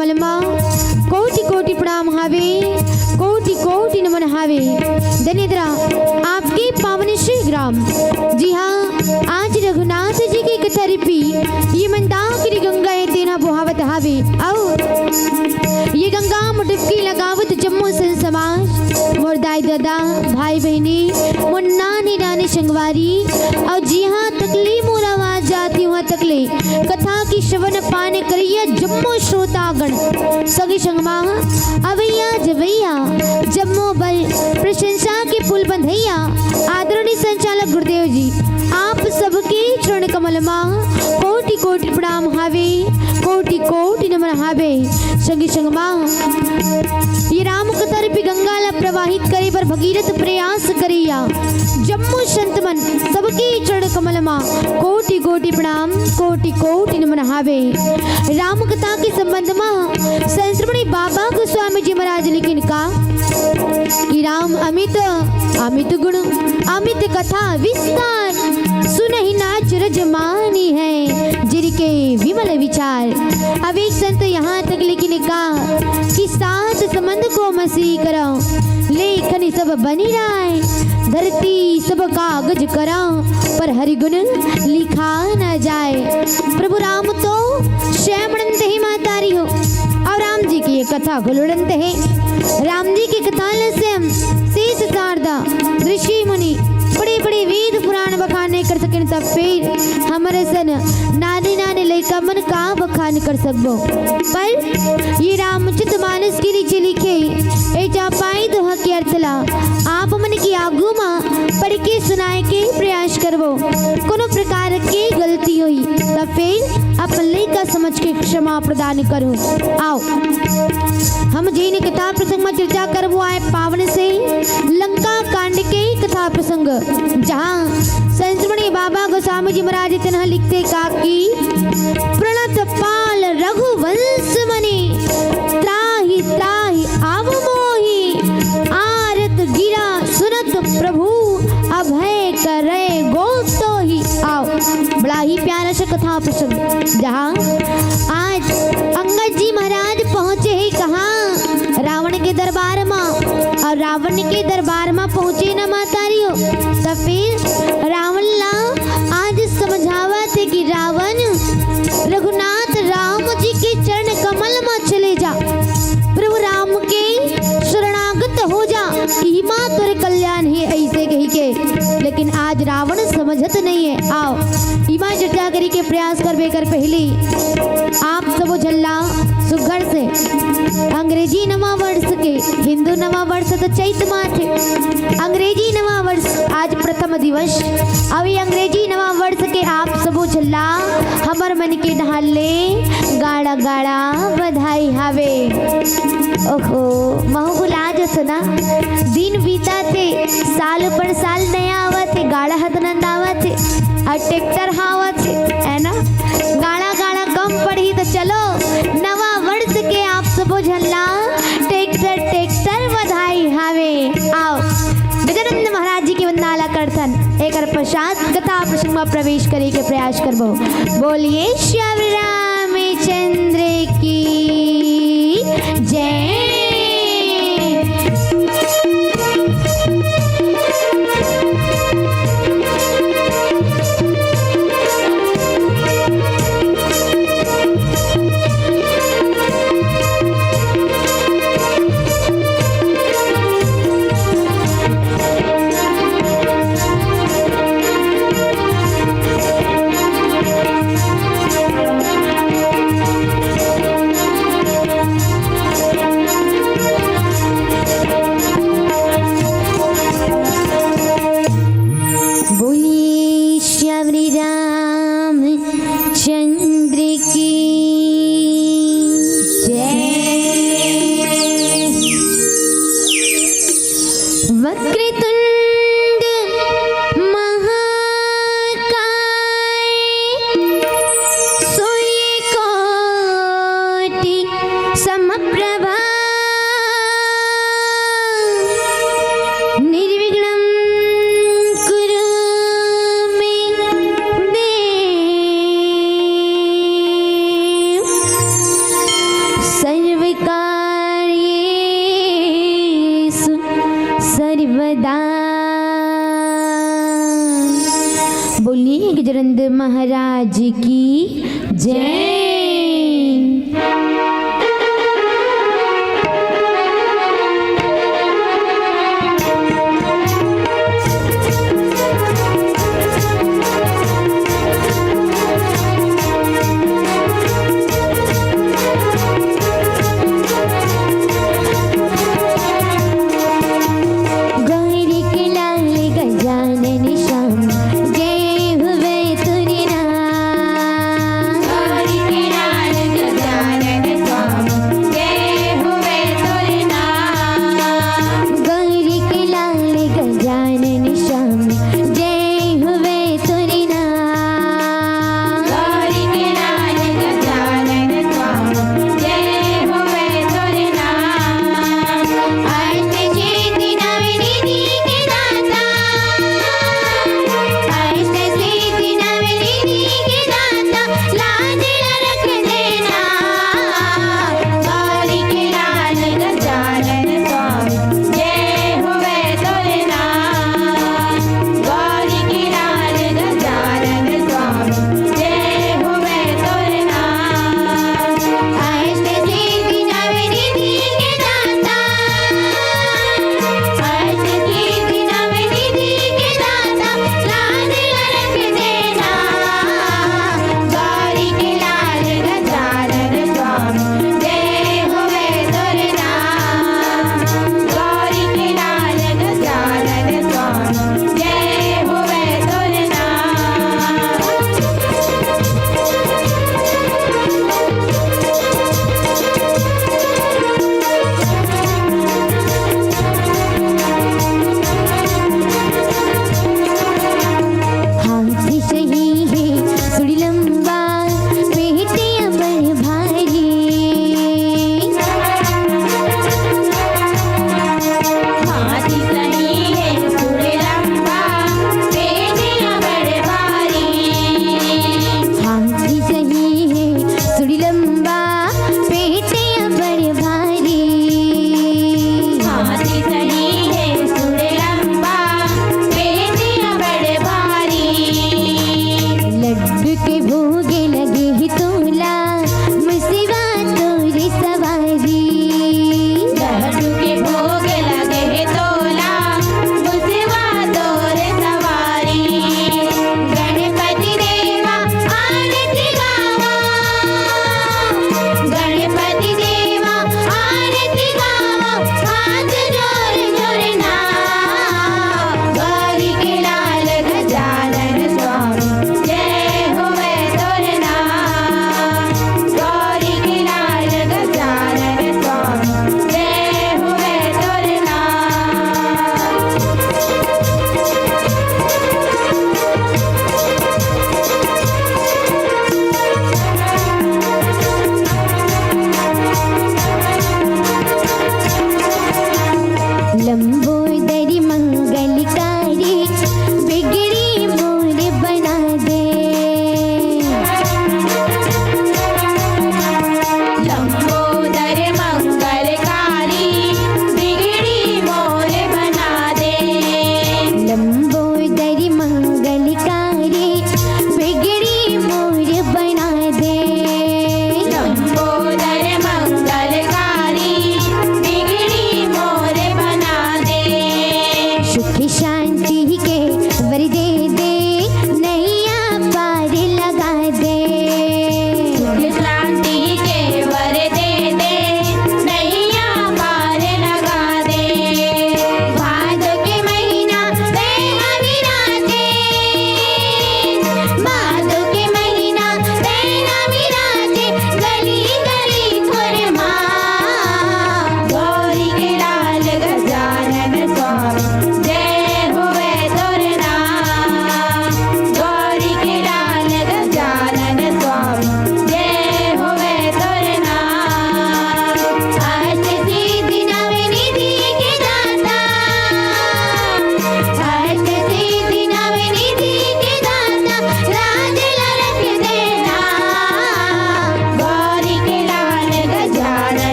कमल माँ कोटि कोटि प्रणाम हावे, कोटि कोटि नमन हावे। धन्यद्रा आपके पावन श्री ग्राम। जी हाँ, आज रघुनाथ जी की कथा रिपी ये मंदाकिनी गंगा तेना बुहावत हावे। और ये गंगा मुडुबकी लगावत जम्मू सन समाज मोर दाई दादा भाई बहनी मोर नानी नानी संगवारी। और जी हाँ, तकली मोर आवाज जाती हुआ तकले कथा की श्रवण पाने करिया जम्मू श्रोतागण सगी संगमा अवैया जवैया जम्मू बल प्रशंसा के पुल बंधैया। आदरणीय संचालक गुरुदेव जी आप सबके चरण कमल माँ कोटि कोटि प्रणाम हावे, कोटि कोटि नमन हावे। संगी संगमा ये राम कथा रूपी गंगाला प्रवाहित करे पर भगीरथ प्रयास करिया जम्मू संत मन सबके चरण कमल माँ कोटि कोटि प्रणाम, कोटि कोटि नमन हावे। राम कथा के संबंध में संश्रमणी बाबा गोस्वामी जी महाराज लिखिन का कि राम अमित अमित गुण अमित कथा विस्तार सुनहि नाच रजमानी है जिनके विमल विचार। अब एक संत यहाँ तक लिखने का कि सात संबंध को मसीह करो लेखन सब बनी राय धरती सब कागज करा पर हरिगुण लिखा न जाए। प्रभु राम तो श्यामणंत ही मातारी हो और राम जी की ये कथा गुलुड़ंत है। राम जी की कथा से हम शेष शारदा ऋषि मुनि बड़े बड़े वेद पुराण बखाने कर सकें तब फिर हमारे सन नानी नानी लड़का मन का बखान कर सकबो। पर ये रामचरित मानस के नीचे लिखे ए चापाई दोहा के अर्थला आप मन की आगू मां पढ़ के सुनाए के प्रयास करबो। कोनो प्रकार की गलती हुई तब फिर अपन लड़का समझ के क्षमा प्रदान करो। आओ हम जी ने कथा प्रसंग में चर्चा करबो आए पावन से लंका कांड के कथा प्रसंग जहाँ संश्रमणी बाबा गोस्वामी जी महाराज इतना लिखते का कि प्रणत पाल रघुवंश मणि त्राहि त्राहि आवमोहि आरत गिरा सुनत प्रभु अभय करे गोप्तोहि। आओ बड़ा ही प्यारा सा कथा प्रसंग जहाँ आज अंगद जी महाराज पहुँचे है कहाँ रावण के दरबार में। और रावण के दरबार में पहुँचे न मातारी हो तब फिर रावण ला आज समझावा थे कि रावण रघुनाथ राम जी के चरण कमल में चले जा, प्रभु राम के शरणागत हो जा, इमा तोरे कल्याण है ऐसे कही के। लेकिन आज रावण समझत नहीं है। आओ इमा चर्चा करी के प्रयास करबे कर पहले आप सब झल्ला सुघर से अंग्रेजी नवा वर्ष के हिंदू नवा वर्ष तो चैत मास है, अंग्रेजी नवा वर्ष आज प्रथम दिवस। अभी अंग्रेजी नवा वर्ष के आप सब झल्ला हमर मन के ढाले गाड़ा गाड़ा बधाई हावे। ओहो महु बुला जो सुना दिन बीता थे साल पर साल नया आवत है गाड़ा हदनंद आवत है और ट्रैक्टर हावत है ना गाड़ा गाड़ा कम पड़ी तो चलो नवा वर्ष के आप सब झल्ला ट्रैक्टर ट्रैक्टर बधाई हावे। आओ गजानंद महाराज जी की वंदनाला करथन एक पश्चात कथा प्रसंग में प्रवेश करे के प्रयास करबो। बोलिए श्री रामचंद्र की जय। say महाराज की जय। गौरी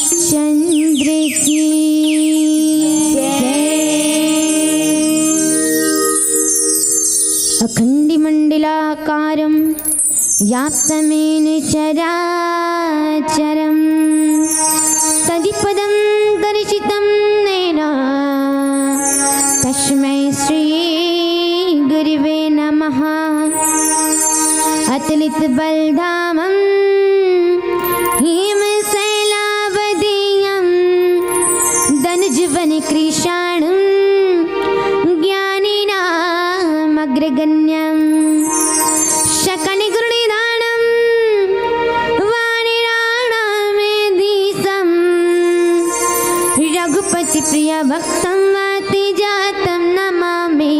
चंद्र की अखंडमंडलाकारं व्याप्तमेन चराचरं तदिपदं दर्शितं येन तस्मै श्री गुरुवे नमः। अतुलित बलधामं हिमशैलावदेयं धनुजवन कृशाणं ज्ञानिनामग्रगण्यं शकनिगुणनिधानं वाणिराणामेधीशं रघुपतिप्रियभक्तं वातिजातं नमामि।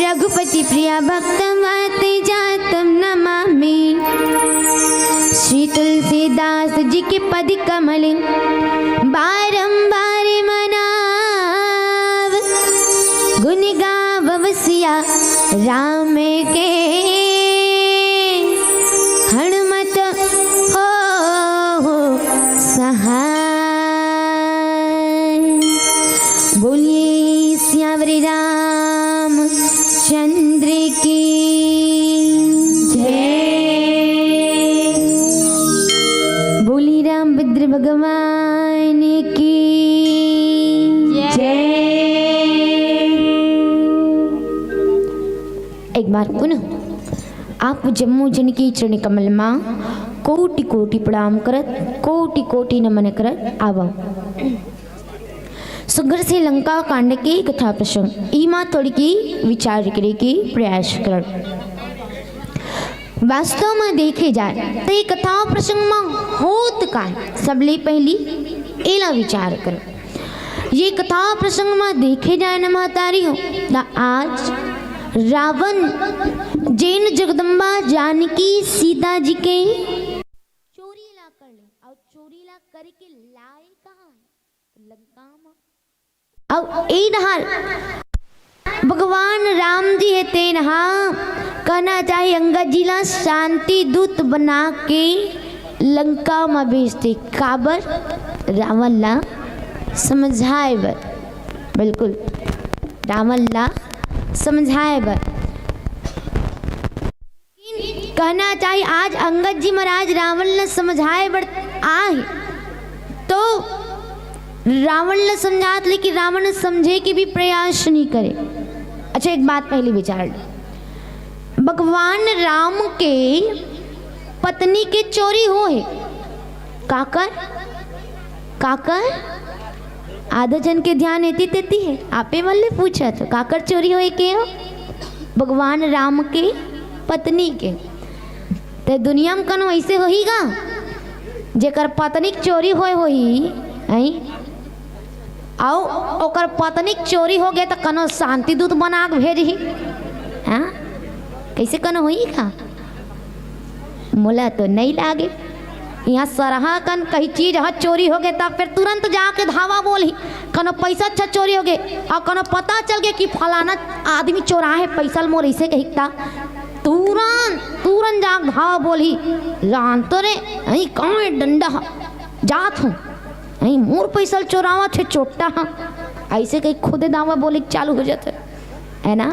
रघुपतिप्रियभक्तं वातिजातं नमामि। श्री तुलसीदास जी के पद कमल बारंबार मनाव गुण गावसिया राम के हनुमत हो सहाय। बोलिए श्यावर राम चंद्र की रामभद्र भगवान की जय। एक बार पुनः आप जम्मू जन की चरण कमल मां कोटि कोटि प्रणाम करत, कोटि कोटि नमन करत आवा। सुगर से लंका कांड की कथा प्रसंग ईमा थोड़ी की विचार करे की प्रयास कर। वास्तव में देखे जाए तो ये कथा प्रसंग में होत का सबले पहली एला विचार कर। ये कथा प्रसंग में देखे जाए न महतारी हो ना आज रावण जैन जगदम्बा जानकी सीता जी के चोरी ला कर ले और चोरी ला करके लाए कहाँ लंका में। अब ए हाल भगवान राम जी है तेन हाँ कहना चाहिए अंगद जी ला शांति दूत बना के लंका में भेजते काबर रावण ला समझाए बर। बिल्कुल रावण ला समझाए बर कहना चाहिए आज अंगद जी महाराज रावण ला समझाए बर आए तो रावण ला समझात लेकिन रावण समझे के भी प्रयास नहीं करे। अच्छा एक बात पहले विचार भगवान राम के पत्नी के चोरी हो है काकर काकर आधा जन के ध्यान एती तेती है आपे वाले पूछा तो काकर चोरी होए के हो भगवान राम के पत्नी के ते दुनिया में कनो ऐसे होईगा जेकर पत्नी चोरी होए होई आई आओ ओकर पत्नी चोरी हो गए तो कनो शांति दूत बना के भेजी हाँ कैसे कनो हुई का मोला तो नहीं लागे यहाँ सरहा कन कहीं चीज हाँ चोरी हो गए तब फिर तुरंत जाके धावा बोली कनो पैसा अच्छा चोरी हो गए और कनो पता चल गया कि फलाना आदमी चोरा है पैसा मोर ऐसे कहिता तुरंत तुरंत जाग धावा बोली जानते रे अही कहाँ डंडा जात हूँ नहीं मोर पैसा चोरावा थे चोटा हाँ ऐसे कहीं खुद दावा बोले चालू हो जाते है ना।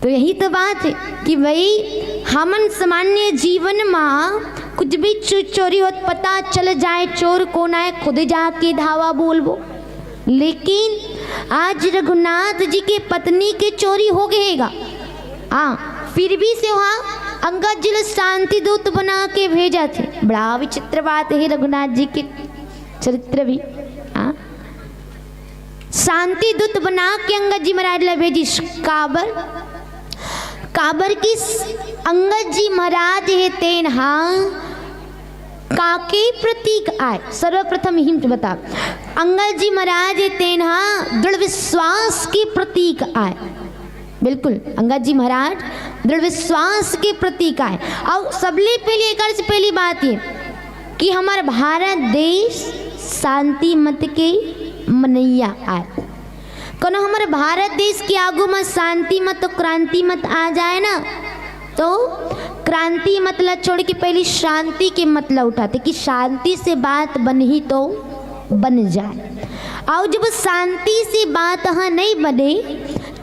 तो यही तो बात है कि भाई हमन सामान्य जीवन में कुछ भी चोरी हो पता चल जाए चोर कौन है खुद जाके धावा बोलबो। लेकिन आज रघुनाथ जी के पत्नी के चोरी हो गएगा हाँ फिर भी से वहाँ अंगद जी शांति दूत बना के भेजा थे। बड़ा विचित्र बात है रघुनाथ जी के चरित्र भी हाँ शांति दूत बना के अंगद जी महाराज ला भेजी। काबर काबर की अंगद जी महाराज है तेन हाँ काके प्रतीक आए सर्वप्रथम ही बता अंगद जी महाराज है तेन हाँ दृढ़ विश्वास के प्रतीक आए। बिल्कुल अंगद जी महाराज दृढ़ विश्वास के प्रतीक आए। और सबले पहले एक से पहली बात ये कि हमारा भारत देश शांति मत के मनैया आए। कनो हमारे भारत देश के आगू में शांति मत तो क्रांति मत आ जाए ना तो क्रांति मतलब छोड़ के पहले शांति के मतलब उठाते कि शांति से बात बन ही तो बन जाए। और जब शांति से बात हाँ नहीं बने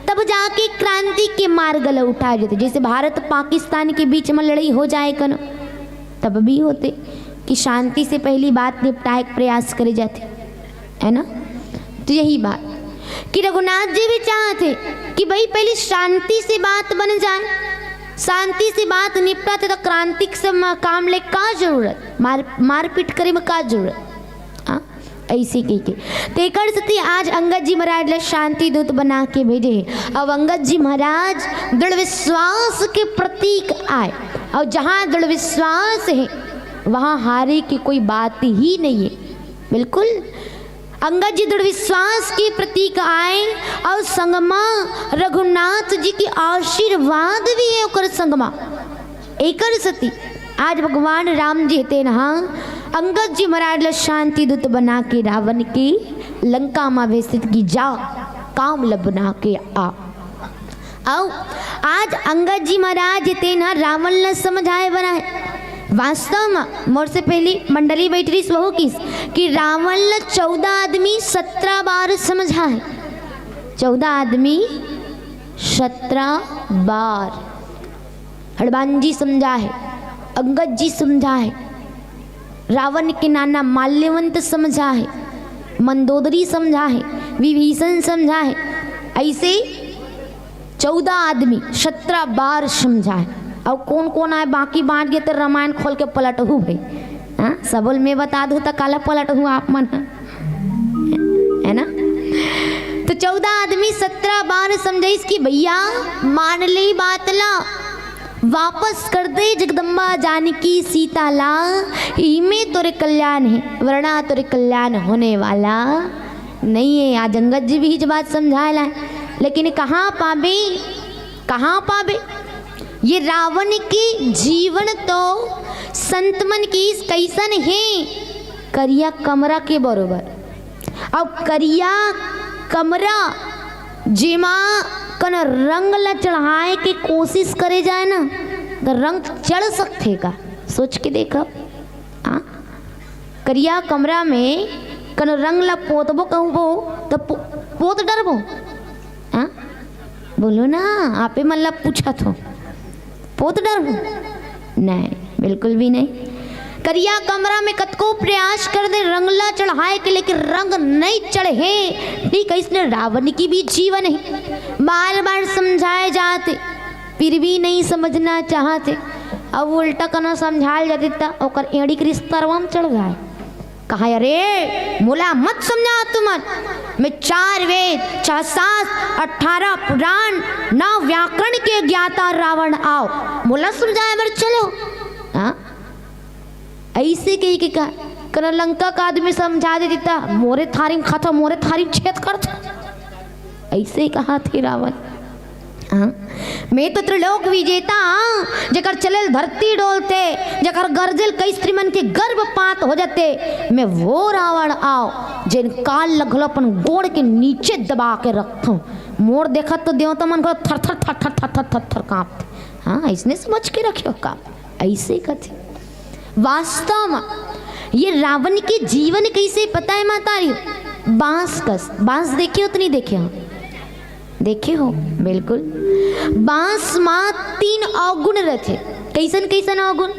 तब जाके क्रांति के मार्ग उठाए जाते। जैसे भारत पाकिस्तान के बीच में लड़ाई हो जाए कन तब भी होते कि शांति से पहली बात निपटाए के प्रयास करे जाते, है ना। तो यही बात कि रघुनाथ जी भी चाहते कि भाई पहले शांति से बात बन जाए, शांति से बात निपटाते तो क्रांति से काम ले का जरूरत, मारपीट करे में का जरूरत। हाँ ऐसे कही के तेकर सती आज अंगद जी महाराज ले शांति दूत बना के भेजे। अब अंगद जी महाराज दृढ़ विश्वास के प्रतीक आए और जहाँ दृढ़ विश्वास है वहाँ हारे की कोई बात ही नहीं है। बिल्कुल अंगद जी दृढ़ विश्वास के प्रतीक आए और संगमा रघुनाथ जी की आशीर्वाद भी है ओकर संगमा। एकर सती आज भगवान राम जी थे ना अंगद जी महाराज ला शांति दूत बना के रावण की लंका में भेजित की जा काम ल बना के आ। आओ आज अंगद जी महाराज थे ना रावण ला समझाए बनाए। वास्तव में मोर से पहली मंडली बैठ रही वह किस कि रावण ला 14 आदमी 17 बार समझाए। 14 आदमी 17 बार हनुमान जी समझाए, अंगद जी समझाए, रावण के नाना माल्यवंत समझाए, मंदोदरी समझाए, विभीषण समझाए। ऐसे 14 आदमी 17 बार समझाए। और कौन कौन आए बाकी बांट गए तो रामायण खोल के पलट हूँ भाई। हाँ सबल में बता दूँ तो काला पलट हूँ आप मन, है ना। तो 14 आदमी 17 बार समझाइस कि भैया मान ली बात ला, वापस कर दे जगदम्बा जानकी सीता ला, इमें तोरे कल्याण है वरना तोरे कल्याण होने वाला नहीं है। आज अंगद जी भी ही बात समझाए ला, लेकिन कहाँ पाबे, कहाँ पाबे। ये रावण के जीवन तो संतमन की कैसन है करिया कमरा के बरोबर। अब करिया कमरा जेमा कन रंग ला चढ़ाए के कोशिश करे जाए ना तो रंग चढ़ सकते का, सोच के देखो। हाँ करिया कमरा में कन रंग ला पोतबो कहबो तो पोत डरबो। हाँ बोलो ना आपे मतलब पूछा तो पोत डरबो नहीं, बिल्कुल भी नहीं। करिया कमरा में कतको प्रयास कर दे रंगला चढ़ाए के, लेकिन रंग नहीं चढ़े। ठीक है इसने रावण की भी जीवन है, बार बार समझाए जाते फिर भी नहीं समझना चाहते। अब उल्टा कना समझाए जाते तो ओकर एड़ी के रिश्तरवा में चढ़ गए। कहा अरे मोला मत समझा तुमन, मैं 4 वेद 6 शास्त्र 18 पुराण 9 व्याकरण के ज्ञाता रावण आओ मोला समझाए बर चलो। हाँ ऐसे कही के कहा लंका का आदमी समझा दे देता मोरे थारी खाता मोरे थारी छेद करता, ऐसे कहा थे रावण। हाँ मैं तो त्रिलोक विजेता जकर चलल धरती डोलते, जकर गर्जल कई स्त्रीमन के गर्भपात हो जाते, मैं वो रावण आओ जिन काल लगल अपन गोड़ के नीचे दबा के रखूं। मोर देखा तो देवता मन को थर थर थर थर थर थर थर थर कांपते। हाँ इसने समझ के रखियो काम, ऐसे कथे। वास्तव में ये रावण के जीवन कैसे पता है मातारी, बांस कस बांस देखे हो तो नहीं देखे हो, देखे हो बिल्कुल। बांस माँ 3 अवगुण रहते। कैसन कैसन अवगुण,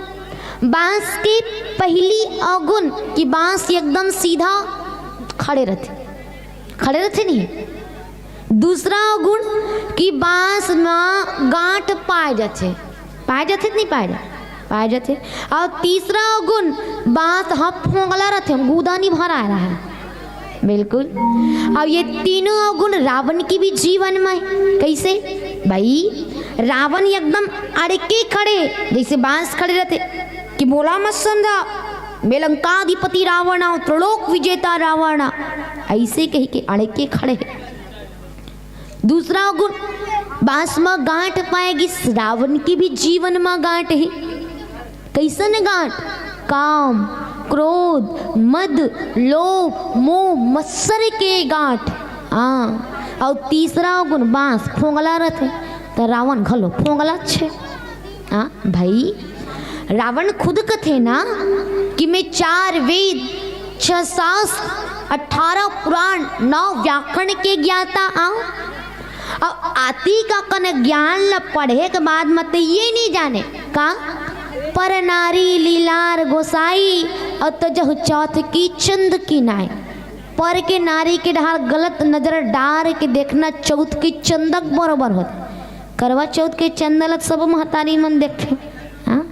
बांस के पहली अवगुण कि बांस एकदम सीधा खड़े रहते नहीं। दूसरा अवगुण कि बांस में गांठ पाए जाते नहीं पाए जाते। और तीसरा अवगुण बांस फोंगला रहते, गूदा नहीं भरा रहा है बिल्कुल। अब ये तीनों अवगुण रावण की भी जीवन में कैसे भाई, रावण एकदम अड़के खड़े जैसे बांस खड़े रहते कि बोला मत समझा मैं लंकाधिपति रावण आओ त्रिलोक विजेता रावण, ऐसे कही के अड़के खड़े। दूसरा अवगुण बांस में गांठ पाएगी, रावण की भी जीवन में गांठ है। कैसन गांठ, काम क्रोध मद लोभ मोह मत्सर के गांठ। हाँ और तीसरा गुण बांस फोंगला रहते तो रावण घलो फोंगला छे, हाँ भाई, रावण खुद कथे ना कि मैं 4 वेद 6 शास्त्र 18 पुराण 9 व्याकरण के ज्ञाता आऊं। अब आती का कन ज्ञान ल पढ़े के बाद मत ये नहीं जाने का पर नारी लीलार गोसाई और तजह चौथ की चंद की नाई। पर के नारी के ढाल गलत नजर डार के देखना चौथ की चंदक बरोबर होता। करवा चौथ के चंदलत सब महतारी मन देखते, हाँ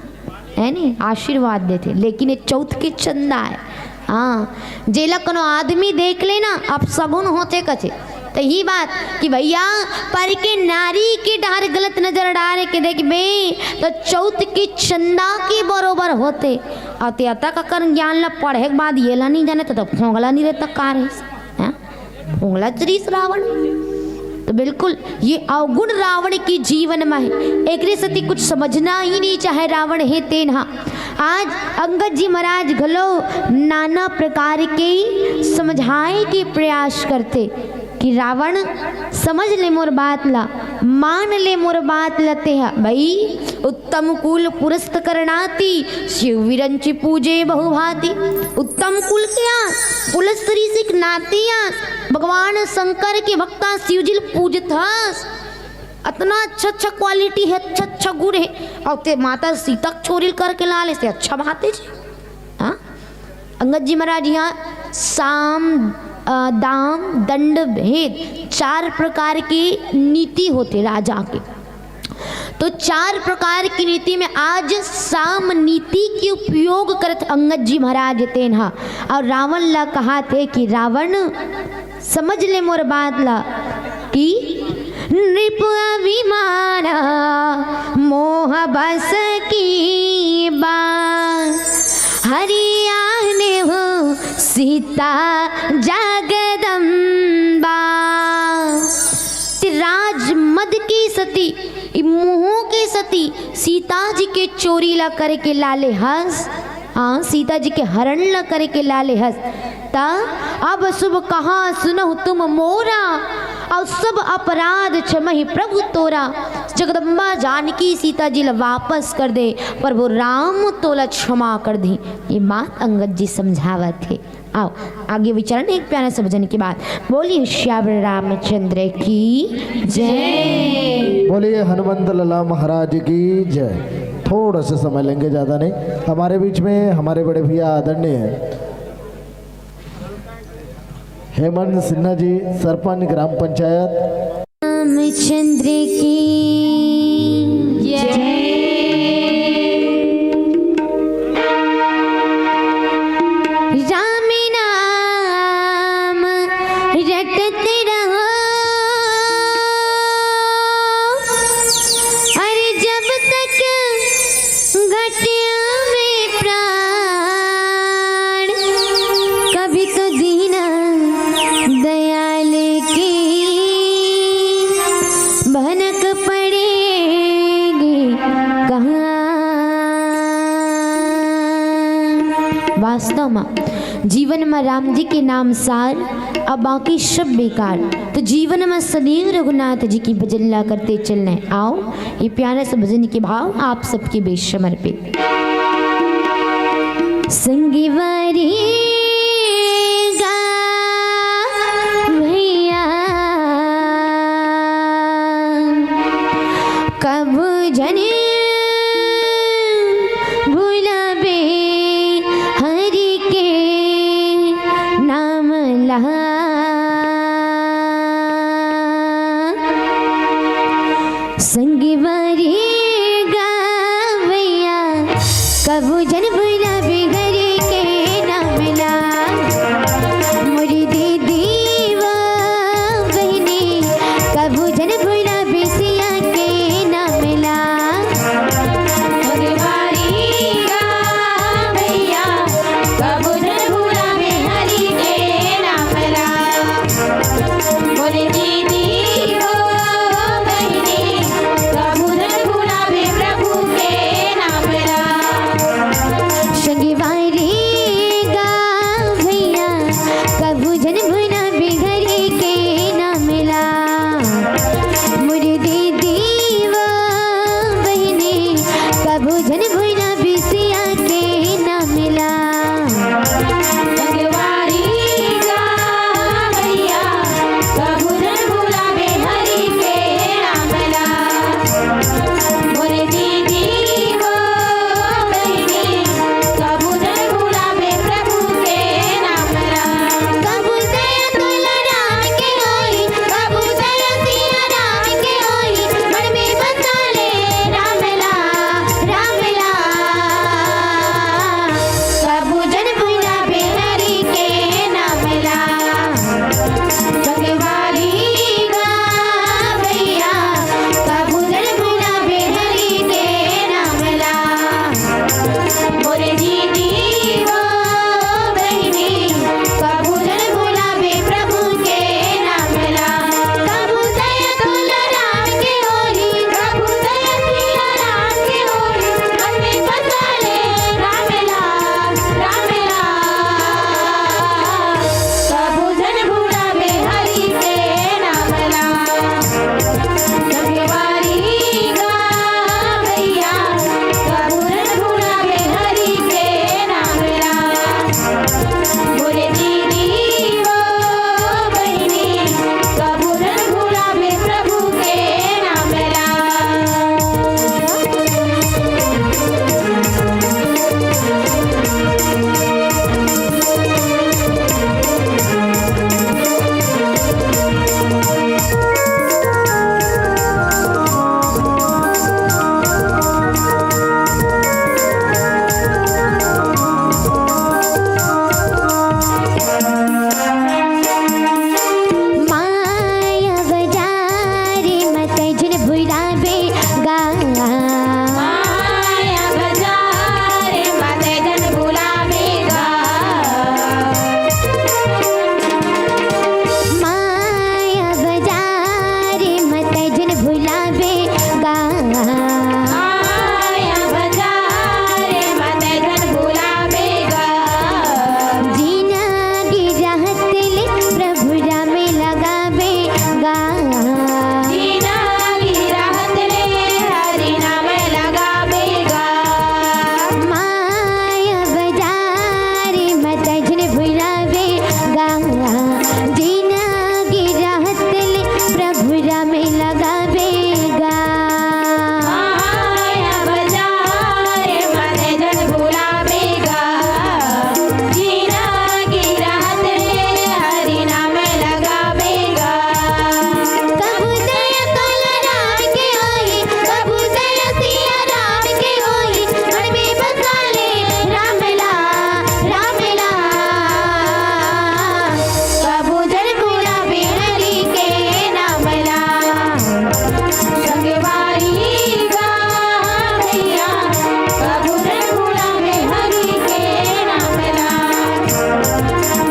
है नहीं, आशीर्वाद देते, लेकिन ये चौथ के चंदा है। हाँ जेला कोनो आदमी देख लेना अब सगुन होते कचे तो ही बात कि भैया पर के नारी के डार गलत नजर डाल के देख बे तो चौथ की चंदा के बरोबर होते। और त्याता का कर ज्ञान ला पढ़े के बाद ये ला नहीं जाने तो फोंगला नहीं रहता कार है, फोंगला चरीस रावण। तो बिल्कुल ये अवगुण रावण की जीवन में है, एक सती कुछ समझना ही नहीं चाहे रावण है तेना। आज अंगद जी महाराज घलो नाना प्रकार के समझाए के प्रयास करते कि रावण समझ ले मोर बात ला, मान ले मोर बात लते है भाई। उत्तम कुल पुरस्त करनाती शिव विरंची पूजे बहुभाती। उत्तम कुल क्या कुल स्त्री सिख नातिया भगवान शंकर के भक्ता शिवजिल पूजत हस। इतना अच्छा क्वालिटी है, अच्छा गुण है और ते माता सीता छोरी करके लाले से अच्छा बात है। हाँ अंगद जी महाराज यहाँ साम दाम दंड भेद 4 प्रकार की नीति होते राजा के। तो 4 प्रकार की नीति में आज साम नीति के उपयोग करत अंगद जी महाराज तेना। और रावण ला कहा थे कि रावण समझ ले मोर बात ला कि नृप अभिमान मोह बस की बात हरियाने हो सीता जगदम्बा। राज मद की सती मुँह के सती सीता जी के चोरी ला करके लाले हंस। हाँ सीता जी के हरण ला करके लाले हंस। ता अब शुभ कहा सुनो तुम मोरा और सब अपराध क्षमहि प्रभु तोरा। जगदम्बा जानकी सीता जी ला वापस कर दे पर वो राम तोला क्षमा कर दी। ये बात अंगद जी समझावत थे। आओ आगे विचरण एक प्यारे से भजन के बाद बोलिए श्याम रामचंद्र की जय, बोलिए हनुमंत लला महाराज की जय। थोड़ा सा समय लेंगे, ज़्यादा नहीं। हमारे बीच में हमारे बड़े भैया आदरणीय हेमंत सिन्हा जी सरपंच ग्राम पंचायत रामचंद्र की जय। राम नाम रटते रहो अरे जब तक घटे में प्राण कभी तो दीना दयाल की भनक पड़ेगी कहाँ। वास्तव में जीवन में राम जी के नाम सार अब बाकी सब बेकार। तो जीवन में सदैव रघुनाथ जी की भजन ला करते चलने। आओ ये प्यारे से भजन के भाव आप सबके बीच समर्पित। संगीवारी कब जने भूलबे हरि के नाम ला। संगीवारी गावैया कब जन भूलबे हरि के नाम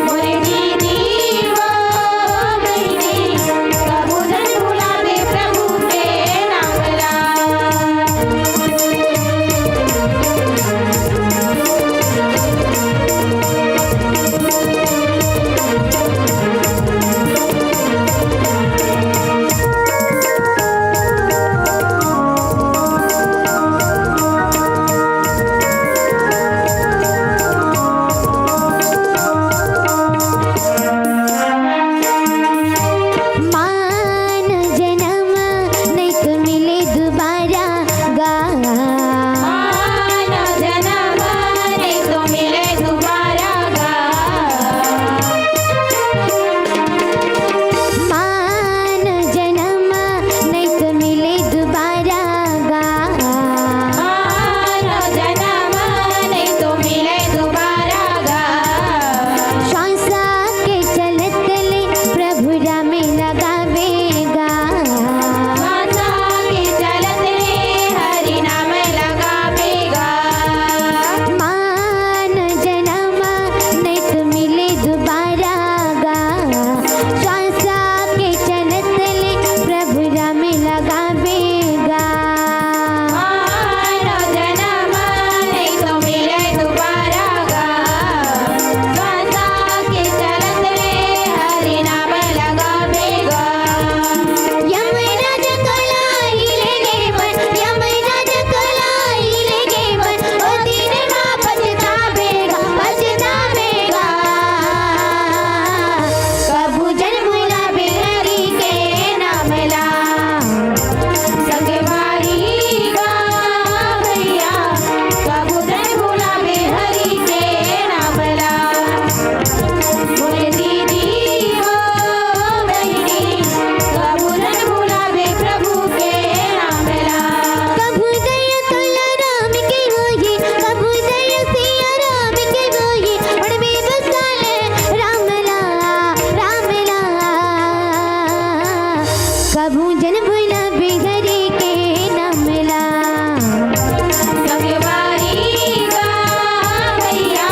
मोरे दीदी वो बहिनी कबू जन भुलावे प्रभु के नामला। मान जन्म नहीं तो मिले दोबारा गा। मानो जन्म नहीं तो मिले दोबारा गा। मान जन्म नहीं तो मिले दोबारा गा। मानो जन्म नहीं तो मिले दोबारा गा। श्वासा के चलत ले प्रभु राम लगावेगा। माता के चलत रे हरि नाम लगावेगा। मान जन्म नहीं तो मिले दोबारा गा। श्वासा के चलत ले प्रभु राम लगावेगा। मानो जन्म नहीं तो मिले दोबारा गा। माता के चलत रे हरि नाम लगावेगा। यमराज कलाई लेगे मन, यमराज कलाई लेगे मन, ओ दिन माँ पछतावेगा, पछतावेगा। कबू जन भुलावे हरि के नामला। संगवारी गा भैया कबू जन भुलावे हरि के नामला। मोरे दीदी वो बहिनी कबू जन भुलावे प्रभु के नामला। कबू दया तुला राम के होई, कबू दया सिया राम के होई, उड़वे बसाले रामला, रामला। कबू जन भुलावे हरि के नामला। संगवारी गा भैया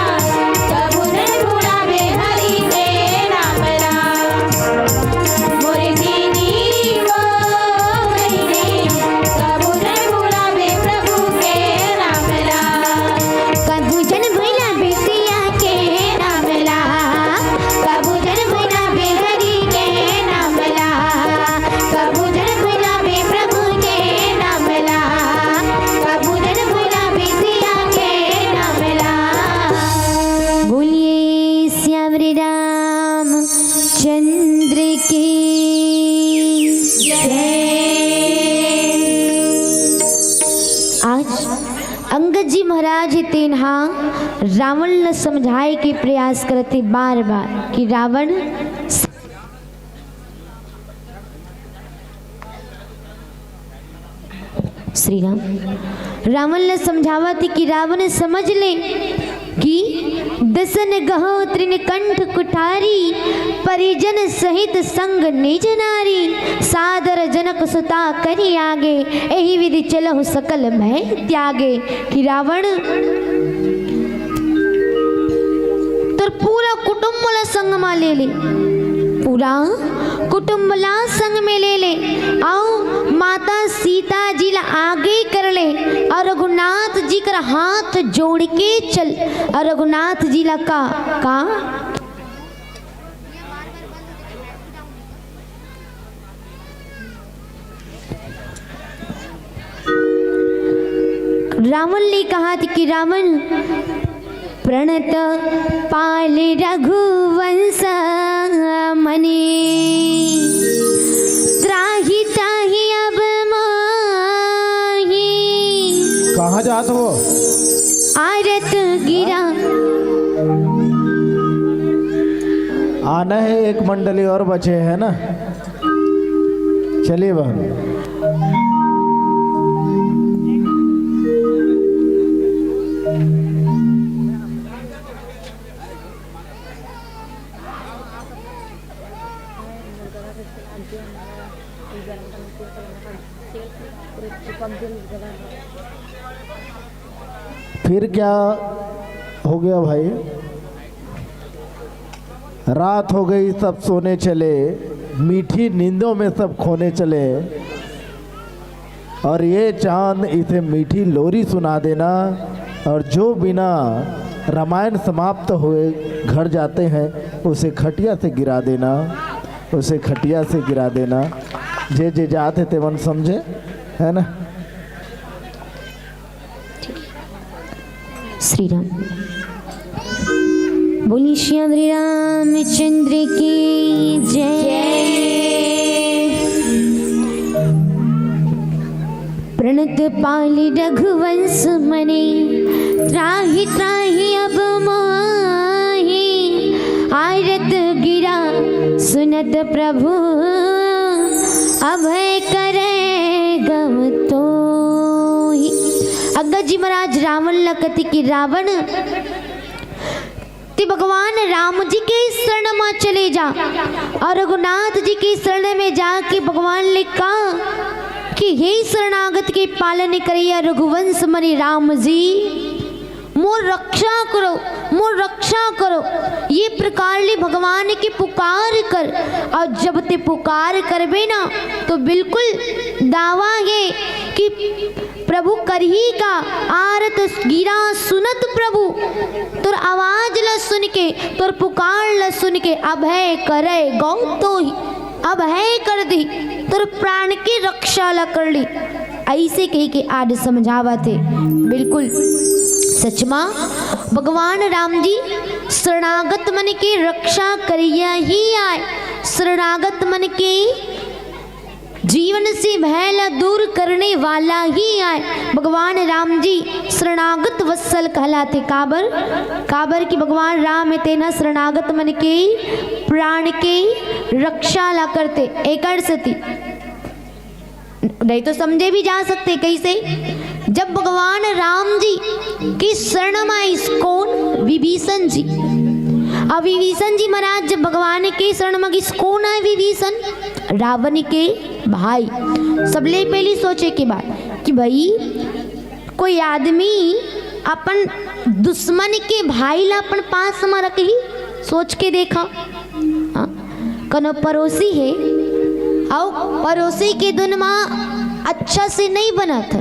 कबू जन भुलावे हरि के नामला। मोरे दीदी वो बहिनी कबू जन भुलावे प्रभु के नामला। कबू जन भुलावे सिया के नामला। कबू जन भुलावे हरि के नामला। कबू जन भुलावे प्रभु के नामला। कबू जन भुलावे सिया के नामला। बोलिए श्याम रे राम चंद्र की आज अंगद जी महाराज तेन्हा रावण न समझाए के प्रयास करते बार बार कि रावण श्री राम रावण ने समझावा थी कि रावण समझ ले कि दसन गहो त्रिनकंठ कुठारी परिजन सहित संग निज नारी सादर जनक सुता करी आगे यही विधि चलहु सकल भय त्यागे। कि रावण तो पूरा कुटुंबला संग में ले ले, पूरा कुटुंबला संग में ले ले, आओ माता सीता जी ला आगे कर ले और रघुनाथ जी कर हाथ जोड़ के चल। और रघुनाथ जी ला का रावण ने कहा था कि रावण प्रणत पाल रघुवंश मनी त्राहि त्राहि अब मोहि। कहाँ जात हो? आरत गिरा आना है, एक मंडली और बचे है ना। चलिए बहन। फिर क्या हो गया भाई? रात हो गई सब सोने चले, मीठी नींदों में सब खोने चले, और ये चांद इसे मीठी लोरी सुना देना, और जो बिना रामायण समाप्त हुए घर जाते हैं उसे खटिया से गिरा देना, उसे खटिया से गिरा देना। जे जे जाते थे मन समझे, है ना। श्री राम। बोलिए श्री रामचंद्र की जय। प्रणत पाली रघुवंश मने, त्राहि त्राहि अब मोहि, आरत गिरा सुनत प्रभु, अभय करे गम तोहि। अग्गद जी महाराज रावण लखत की रावण ते भगवान राम जी के शरण में चले जा, और रघुनाथ जी के शरण में जाके भगवान ने कहा कि हे शरणागत के पालन करिए रघुवंश मणि राम जी, मोर रक्षा करो, मोर रक्षा करो। ये प्रकार ले भगवान की पुकार कर, और जब ते पुकार करबे ना तो बिल्कुल दावा है कि प्रभु करही का। आरत गिरा सुनत प्रभु, तोर आवाज ल सुन के, तोर पुकार ल सुन के, अभय करे गौ तो ही, अभय कर दी, तोर प्राण की रक्षा ला कर ली। ऐसे कही के आज समझावा थे। बिल्कुल सच माँ भगवान राम जी शरणागत मन की रक्षा करिया ही आए, शरणागत मन के जीवन से भय ला दूर करने वाला ही आए। भगवान राम जी शरणागत वत्सल कहलाते। काबर काबर की भगवान राम है तेना शरणागत मन के प्राण के रक्षा ला करते। एक सती नहीं तो समझे भी जा सकते कैसे। जब भगवान राम जी की शरण में कौन, विभीषण जी, अब विभीषण जी महाराज जब भगवान के शरण में कौन है, विभीषण रावण के भाई। सबले पहली सोचे के बाद कि भाई कोई आदमी अपन दुश्मन के भाई ला अपन पास में रख ही, सोच के देखा। कनो पड़ोसी है और पड़ोसी के दुन में अच्छा से नहीं बना था,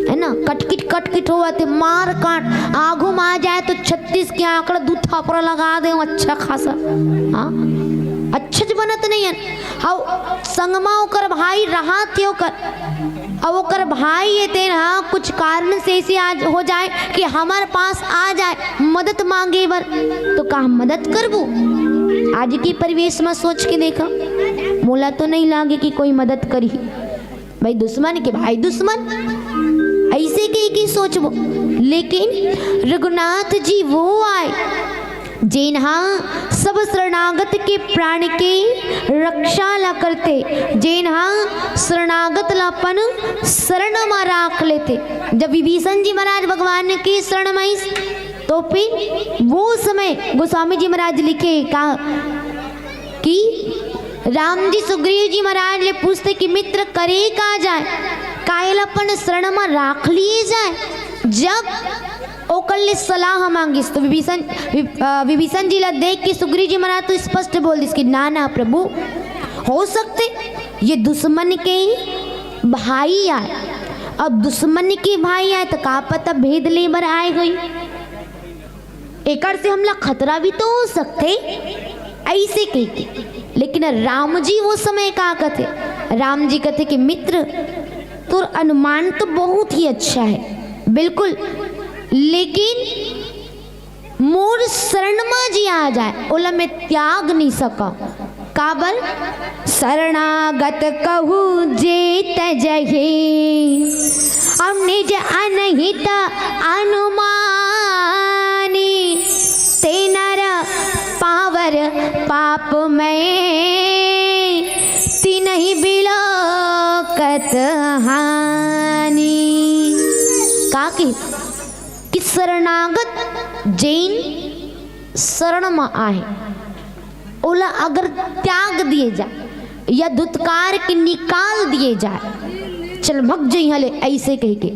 है ना, कटकिट हुआ थे, मार काट आगू में आ जाए तो 36 के आंकड़ा दूध थापड़ा लगा दे अच्छा खासा। हाँ अच्छा ज बनत नहीं है। और संगमा ओकर भाई रहा थे ओकर, अब ओकर भाई ये थे हाँ कुछ कारण से ऐसे आज हो जाए कि हमारे पास आ जाए मदद मांगे बर, तो का हम मदद करबू। आज की परिवेश में सोच के देखा, मोला तो नहीं लागे कि कोई मदद करी। भाई दुश्मन के भाई दुश्मन, ऐसे की सोचबो। लेकिन रघुनाथ जी वो आए जिन्हा सब शरणागत के प्राण के रक्षा ला करते, जिन्हा शरणागत लापन शरण में राख लेते। जब विभीषण जी महाराज भगवान की शरण में, तो फिर वो समय गोस्वामी जी महाराज लिखे कहा कि राम जी सुग्रीव जी महाराज ले पूछते कि मित्र करे का जाए, कायल अपन शरण में राख लिए जाए। जब ओकर ले सलाह मांगिस तो विभीषण जी ला देख के सुग्रीव जी महाराज तो स्पष्ट बोल दिस कि ना ना प्रभु, हो सकते ये दुश्मन के भाई आए, अब दुश्मन के भाई आए तो का पता भेद लेबर आए गई, एकर से हमला खतरा भी तो हो सकते, ऐसे कहते। लेकिन राम जी वो समय का कहते, राम जी कहते कि मित्र तो अनुमान तो बहुत ही अच्छा है बिल्कुल, लेकिन मोर शरण में जी आ जाए ओला मैं त्याग नहीं सका। काबर शरणागत कहू जे तजहे, अब निज अनहित अनुमानी, तेनर पावर पाप में तिनहि बिलोकत हानि। काकी कि शरणागत जैन शरण में आए ओला अगर त्याग दिए जाए या धुतकार के निकाल दिए जाए, चल भग जई हले ऐसे कह के,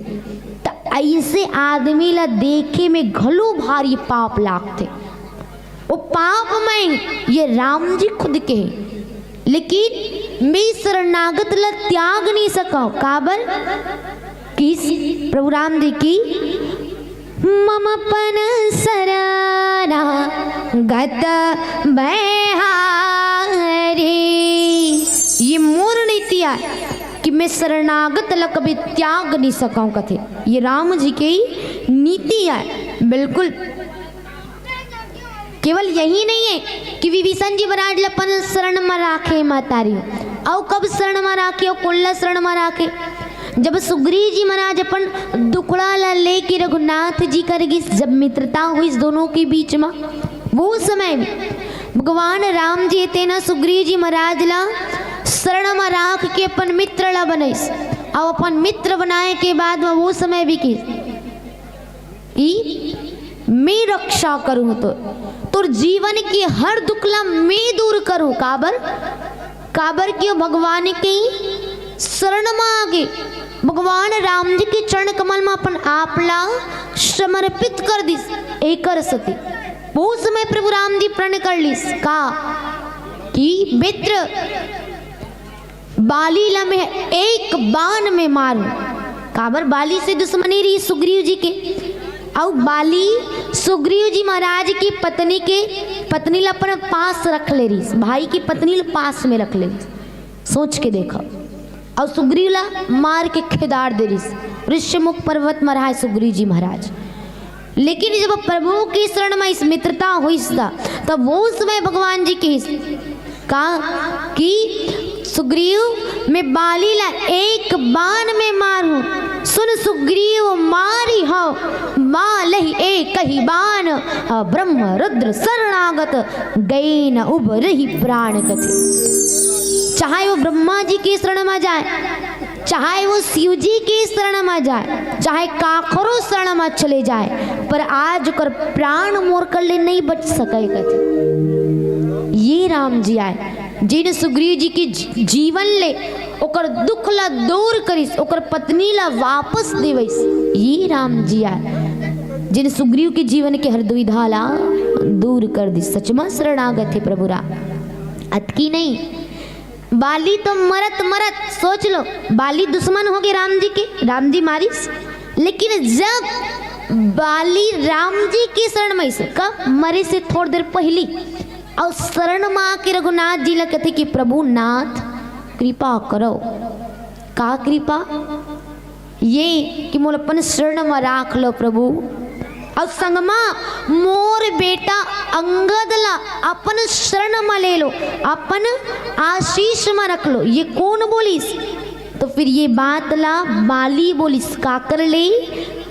तो ऐसे आदमी ला देखे में घलो भारी पाप लागते। वो पाप में ये राम जी खुद के, लेकिन मैं शरणागत ला त्याग नहीं सका। काबर किस प्रभु राम जी की ममपन शरणा गत बहारी, ये मोर नीति है कि मैं शरणागत ला कभी त्याग नहीं सकाऊं कथे। ये राम जी की नीति है। बिल्कुल केवल यही नहीं है कि विभीषण जी महाराज लपन शरण में राखे मातारी, और कब शरण में राखे और कुल्ला शरण में राखे, जब सुग्रीव जी महाराज अपन दुखड़ा ला लेके रघुनाथ जी करेगी, जब मित्रता हुई इस दोनों के बीच में, वो समय में भगवान राम जी तेना सुग्रीव जी महाराज ला शरण में राख के अपन मित्र ला बनैस, और अपन मित्र बनाए के बाद में वो समय भी की मैं रक्षा करूं, तो जीवन की हर दुखला मैं दूर करूं। काबर काबर क्यों भगवान की शरण में आगे भगवान राम जी के चरण कमल में अपन आपला समर्पित कर दिस। एक सती वो समय प्रभु राम जी प्रण कर लिस का कि मित्र बाली ला में एक बाण में मारूं। काबर बाली से दुश्मनी रही सुग्रीव जी के, और बाली सुग्रीव जी महाराज की पत्नी ला अपन पास रख ले रही, भाई की पत्नी ला पास में रख ले रही। सोच के देखो, और सुग्रीव ला मार के खेदार दे रही। ऋष्यमुख पर्वत में रहा सुग्रीव जी महाराज। लेकिन जब प्रभु की शरण में इस मित्रता हुई तब वो समय भगवान जी की कहा कि सुग्रीव मैं बाली ला एक बाण में मारूं, सुन सुग्रीव मारी हो मालहि एक ही बाण, ब्रह्म रुद्र शरणागत गई न उबरहि प्राण कथि। चाहे वो ब्रह्मा जी की शरण में जाए, चाहे वो शिव जी की शरण में जाए, चाहे काखरो शरण में चले जाए, पर आज कर प्राण मोर कर ले नहीं बच सके कथि। ये राम जी आए जिन सुग्रीव जी की जीवन ले ओकर दुख ला दूर करिस, ओकर पत्नी ला वापस देवैस। ये राम जी आए जिन सुग्रीव के जीवन के हर दुविधा ला दूर कर दी। सचमा शरणागत है प्रभु राम, अतकी नहीं। बाली तो मरत सोच लो, बाली दुश्मन हो गए राम जी के, राम जी मारिस। लेकिन जब बाली राम जी की शरण में से कब मरे से थोड़ी देर पहली, और शरण माँ के रघुनाथ जी ला कहते कि प्रभु नाथ कृपा करो। का कृपा? ये कि मोर अपन शरण में राख लो प्रभु, और संगमा मोर बेटा अंगद ला अपन शरण में ले लो, अपन आशीष में रख लो। ये कौन बोलिस? तो फिर ये बात ला बाली बोलिस, काकर ले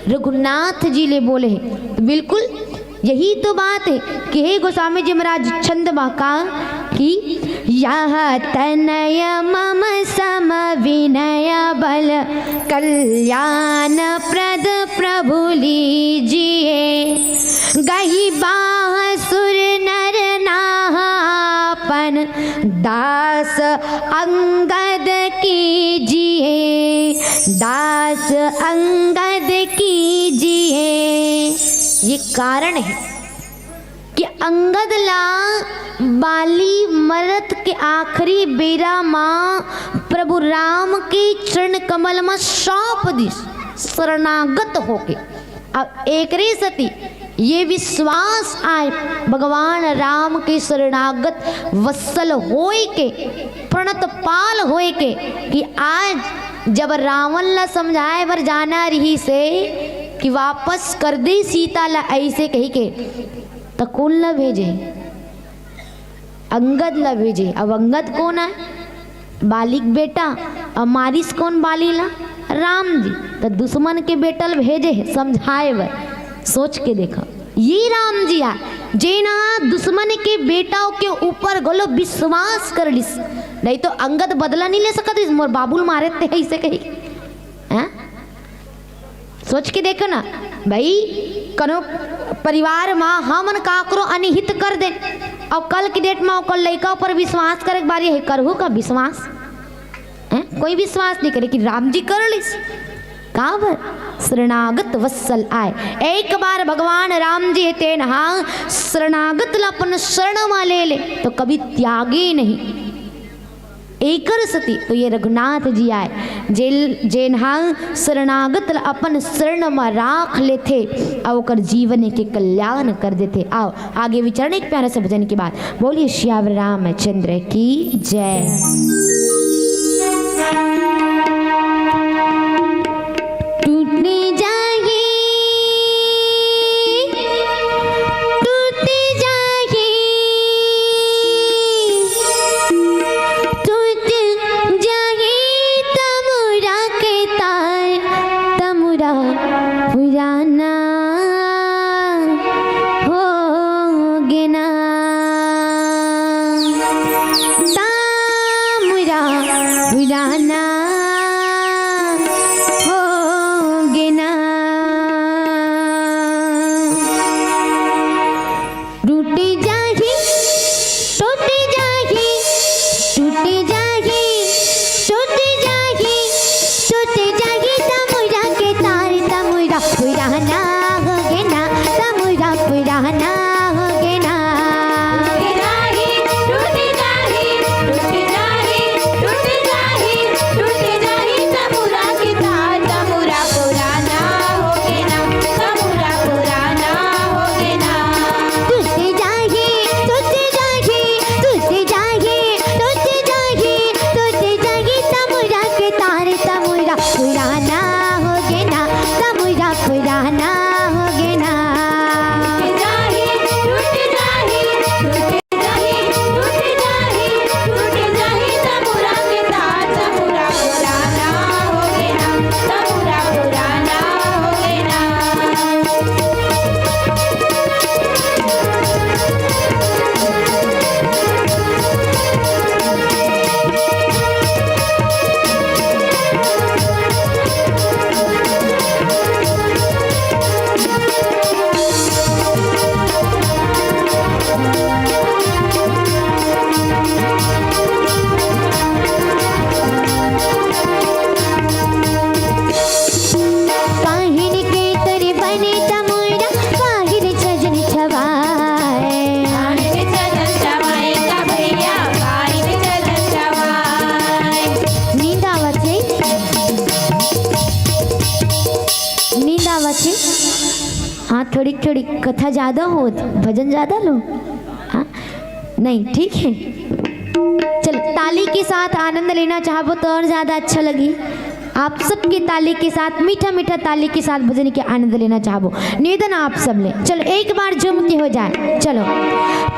रघुनाथ जी ले बोले हैं। तो बिल्कुल यही तो बात है कि हे गोस्वामी जी महाराज छंद का कि यह तनय मम सम विनय बल कल्याण प्रद प्रभु लीजिए, गही बासुर नर नापन दास अंगद कीजिए, दास अंगद कीजिए। ये कारण है कि अंगद ला बाली मरत के आखिरी बेरा माँ प्रभु राम के चरण कमल में सौंप दी शरणागत होके। अब एक रे सती ये विश्वास आए भगवान राम के शरणागत वत्सल होए के, प्रणत पाल होए के, कि आज जब रावण ला समझाए बर जाना रही से कि वापस कर दे सीता ला ऐसे कही के, तो कौन ला भेजे? अंगद ला भेजे। अब अंगद कौन है? बालिक बेटा। अब मारिस कौन बाली ला? राम जी। तो दुश्मन के बेटल भेजे समझाए बर। सोच के देखा, ये राम जी आ जेना दुश्मन के बेटाओं के ऊपर गोलो विश्वास कर लिस, नहीं तो अंगद बदला नहीं ले सकता। मोर बाबुल मारे थे ऐसे कही। सोच के देखो ना भाई, कनो परिवार में हमन काकरो अनिहित कर दे, और कल की डेट में ओकर लड़का पर विश्वास करे बारी है, करहु का विश्वास? कोई विश्वास नहीं करे कि राम जी कर लिस। कावर शरणागत वत्सल आए। एक बार भगवान राम जी तेन हाँ शरणागत अपन शरण वाले ले तो कभी त्यागे नहीं। एकर सती तो ये रघुनाथ जी आए जेन हाँ शरणागत अपन शरण में राख लेते और ओकर जीवन के कल्याण कर देते। आओ आगे विचरण एक प्यारा से भजन के बाद बोलिए श्यावर रामचंद्र की जय। हाँ थोड़ी थोड़ी कथा ज़्यादा हो भजन ज़्यादा लो। हाँ नहीं ठीक है। चलो ताली के साथ आनंद लेना चाहो तो और ज़्यादा अच्छा लगी। आप सबके ताली के साथ मीठा मीठा ताली के साथ भजन के आनंद लेना चाहो निवेदन आप सब ले। चलो एक बार झूम के हो जाए। चलो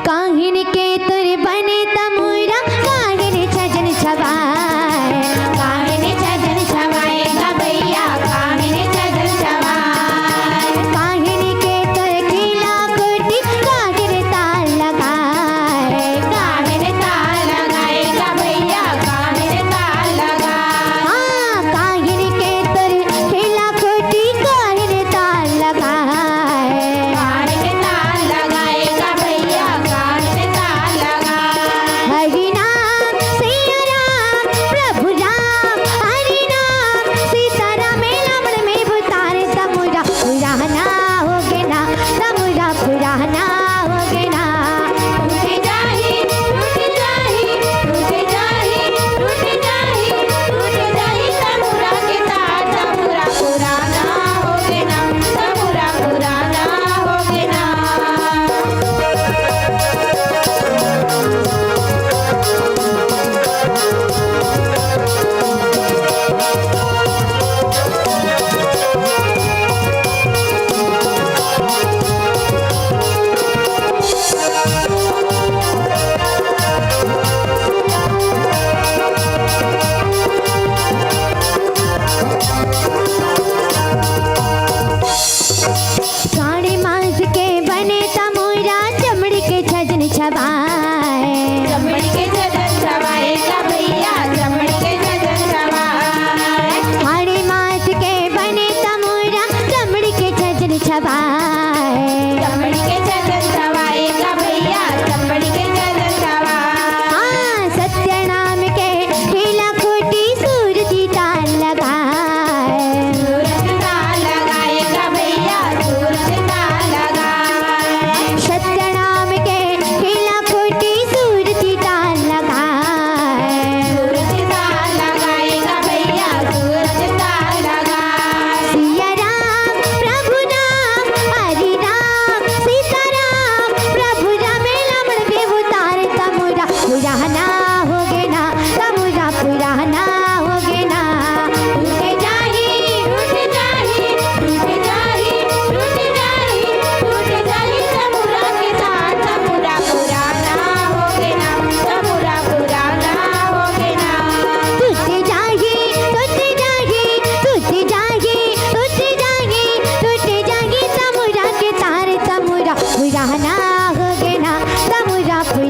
काहिन के तुर बने तमुरा काहिन छजन छवाए काहिन छजन छवाए गबैया काहिन छजन छवाए काहिन के तुर खिला कोटी काहिन ताल लगाए काहिन ताल लगाए गबैया काहिन ताल लगाए। हाँ काहिन के तुर खिला कोटी काहिन ताल लगाए काहिन ताल लगाए गबैया काहिन ताल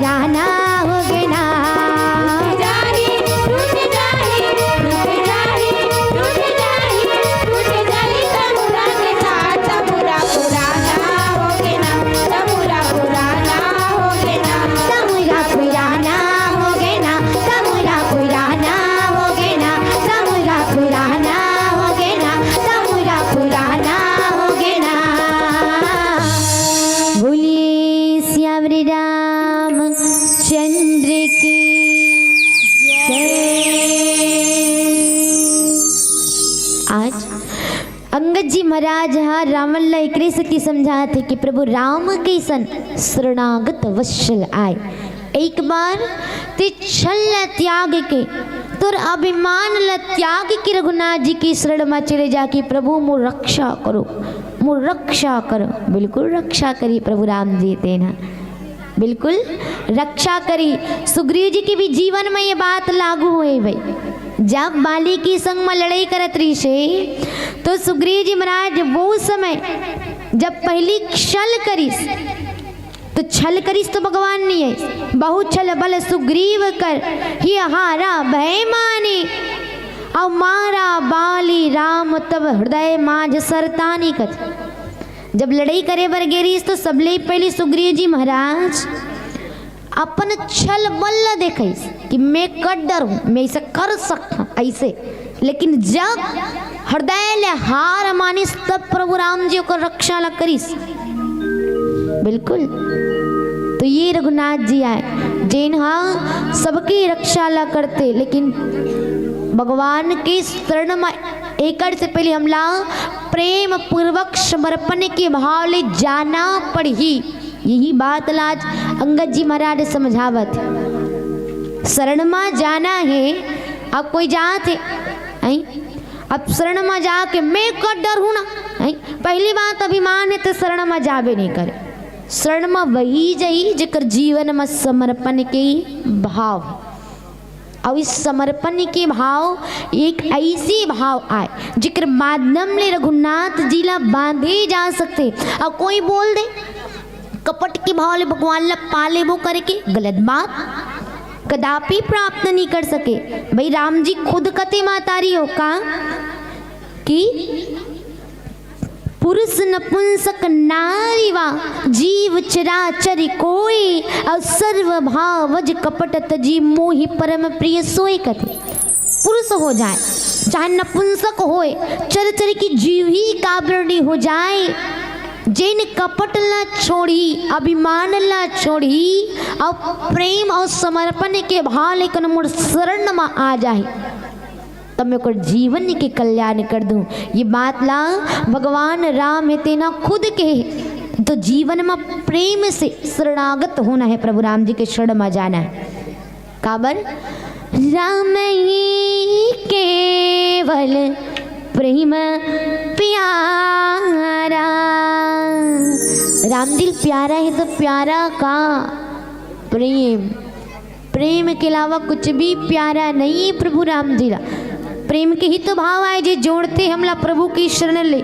पुराना हो गए ना। जाही रूठ जाही रूठ जाही रूठ जाही रूठ जाही तमुरा के साथ तमुरा पुराना हो गए ना तमुरा पुराना हो गए ना तमुरा पुराना हो गए ना तमुरा पुराना हो गए ना तमुरा पुराना हो गए ना तमुरा पुराना हो गए ना। बोलिए श्यामरी राम चंद्र की आज अंगद जी महाराज हाँ रावण ला एकरे सती समझा थे कि प्रभु राम के सन शरणागत वत्सल आए। एक बार ते छल ला त्याग के तुर अभिमान ला त्याग के रघुनाथ जी की शरण में चले जाके प्रभु मो रक्षा करो मो रक्षा करो। बिल्कुल रक्षा करी प्रभु राम जी तेना बिल्कुल रक्षा करी। सुग्रीव जी के भी जीवन में ये बात लागू हुई भाई। जब बाली की संग में लड़ाई करत रही से तो सुग्रीव जी महाराज वो समय जब पहली छल करिस तो छल करिस तो भगवान नहीं है बहुत छल बल सुग्रीव कर ही हारा भय माने और मारा बाली राम तब हृदय माज सरतानी कथ। जब लड़ाई करे बर गेरीस तो सबले पहले सुग्रीव जी महाराज अपन छल बल देखिस कि मैं कड्डर हूँ मैं इसे कर सकता ऐसे। लेकिन जब हृदय ले हार मानिस तब प्रभु राम जी को रक्षा ला करिस। बिल्कुल तो ये रघुनाथ जी आए जिन हाँ सबकी रक्षा ला करते लेकिन भगवान के शरण में एकड़ से पहले हमला प्रेम पूर्वक समर्पण के भाव ले जाना पड़ी। यही बात आज अंगद जी महाराज समझावत। शरण में जाना है अब कोई जात है अब शरण में जाके मैं कड्डर हूँ ना पहली बात अभिमान है तो शरण में जाबे नहीं करे। शरण में वही जई जेकर जीवन में समर्पण के भाव है। और इस समर्पण के भाव एक ऐसी भाव आए जिक्र माध्यम ले रघुनाथ जी ला बांधे जा सकते। और कोई बोल दे कपट के भाव ले भगवान ला पाले वो करके गलत बात कदापि प्राप्त नहीं कर सके। भाई राम जी खुद कते मातारी हो का कि पुरुष नपुंसक नारी वा जीव चराचर कोई और सर्व भावज कपट तजी मोहि परम प्रिय सोई कथे। पुरुष हो जाए चाहे नपुंसक होए चरचर की जीव ही काबरणी हो जाए जिन कपट ला छोड़ी अभिमान ला छोड़ी और प्रेम और समर्पण के भाव लेकर मुड़ शरण में आ जाए तब मैं को जीवन के कल्याण कर दूं। ये बात ला भगवान राम है तेना खुद के तो जीवन में प्रेम से शरणागत होना है प्रभु राम जी के शरण में जाना है। काबर राम ही केवल प्रेम प्यारा। राम दिल प्यारा है तो प्यारा का प्रेम प्रेम के अलावा कुछ भी प्यारा नहीं है प्रभु राम जी ला। प्रेम के ही तो भाव आए जो जोड़ते हमला प्रभु की शरण ले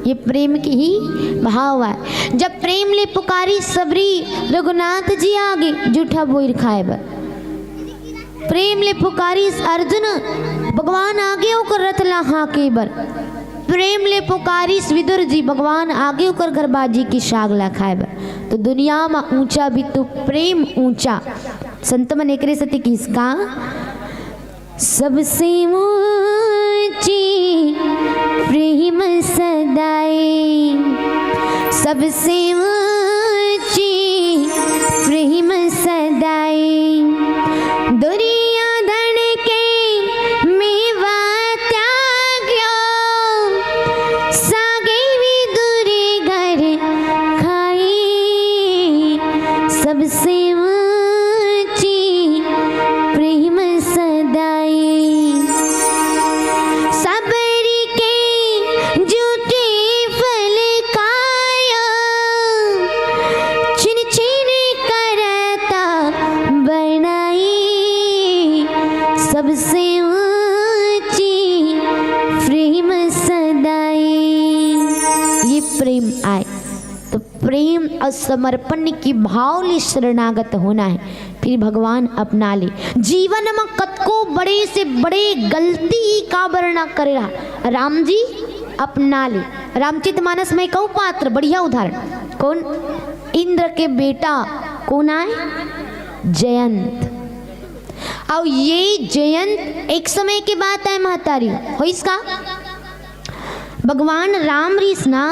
ये प्रेम के ही भाव आए। जब प्रेम ले पुकारी सबरी रघुनाथ जी आगे जूठा बोर खाए बर प्रेम ले पुकारी अर्जुन भगवान आगे होकर रथ ला हाके बर प्रेम ले पुकारी विदुर जी भगवान आगे होकर गरबाजी की शाग ला खाए बर। तो दुनिया में ऊंचा भी तो प्रेम ऊंचा संत मन एकरे सती किसका सबसे ऊंची प्रेम सदाई सबसे ऊंची प्रेम सदाई दुर्योधन के मेवा त्याग्यो सागे विदुर घर खाई सबसे ऊंची प्रेम सदाई सबरी के झूठे फल खाया छिन छिन करता बनाई सबसे ऊंची प्रेम सदाई। ये प्रेम आए तो प्रेम और समर्पण की भाव ले शरणागत होना है, फिर भगवान अपना ले। जीवन में कतको बड़े से बड़े गलती का वर्णन करेगा, राम जी अपना ले। रामचरितमानस में कहूँ पात्र बढ़िया उदाहरण, कौन? इंद्र के बेटा कौन आए? जयंत। और ये जयंत एक समय के बात है महतारी हो इसका भगवान राम रीस ना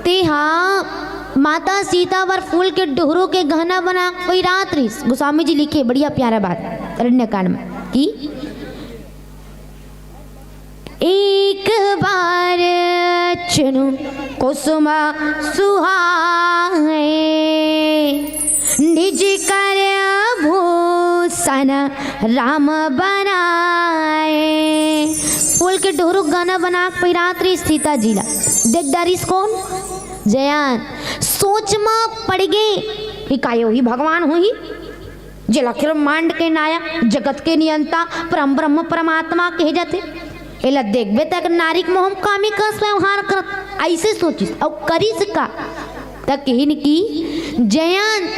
ते माता सीता वर फूल के डोहरों के गहना बना कोई रात रीस। गोस्वामी जी लिखे बढ़िया प्यारा बात अरण्यकांड में कि एक बार चुनु कुसुम सुहाए निज कर भूषण राम बनाए। फूल के डोरू गाना बना पैरात्री सीता जिला देख डारिस कौन? जयान। सोच में पड़ गए कि कायो ही भगवान हो ही जल मांड के नायक जगत के नियंता परम ब्रह्म परमात्मा कहे जाते। एला देखबे तक नारिक मोहम कामी का व्यवहार करत ऐसे सोचिस और करिस का तक हिन की जयान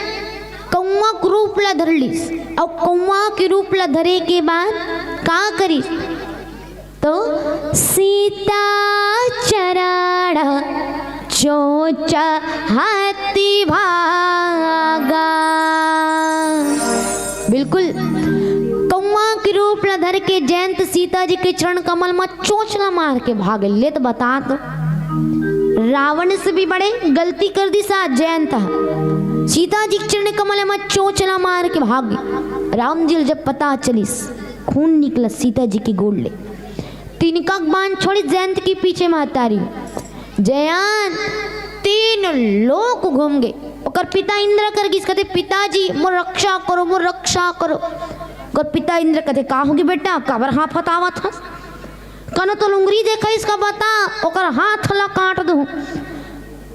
कौवा के रूप ला धरलिस और कौवा के रूप ला धरे के बाद का करिस तो सीता चरण चोच हाथी भागा। बिल्कुल कौवा के रूप ला धर के जयंत सीता जी के चरण कमल में चोचला मार के भागे। ले तो बता तो रावण से भी बड़े गलती कर दी सा जयंत सीता जी चरण कमल में चोचला मार के भाग गई। राम जी जब पता चलिस खून निकला सीता जी की गोड़ ले तिनका बाण छोड़ी जयंत के पीछे महतारी जयंत 3 लोग घूम गए। और पिता इंद्र कर गिस कहते पिताजी मोर रक्षा करो मोर रक्षा करो। और पिता इंद्र कहते का होगी बेटा काबर हाथ फतावत हस कन तो लुंगरी देखा इसका बता ओकर हाथ ला काट दूं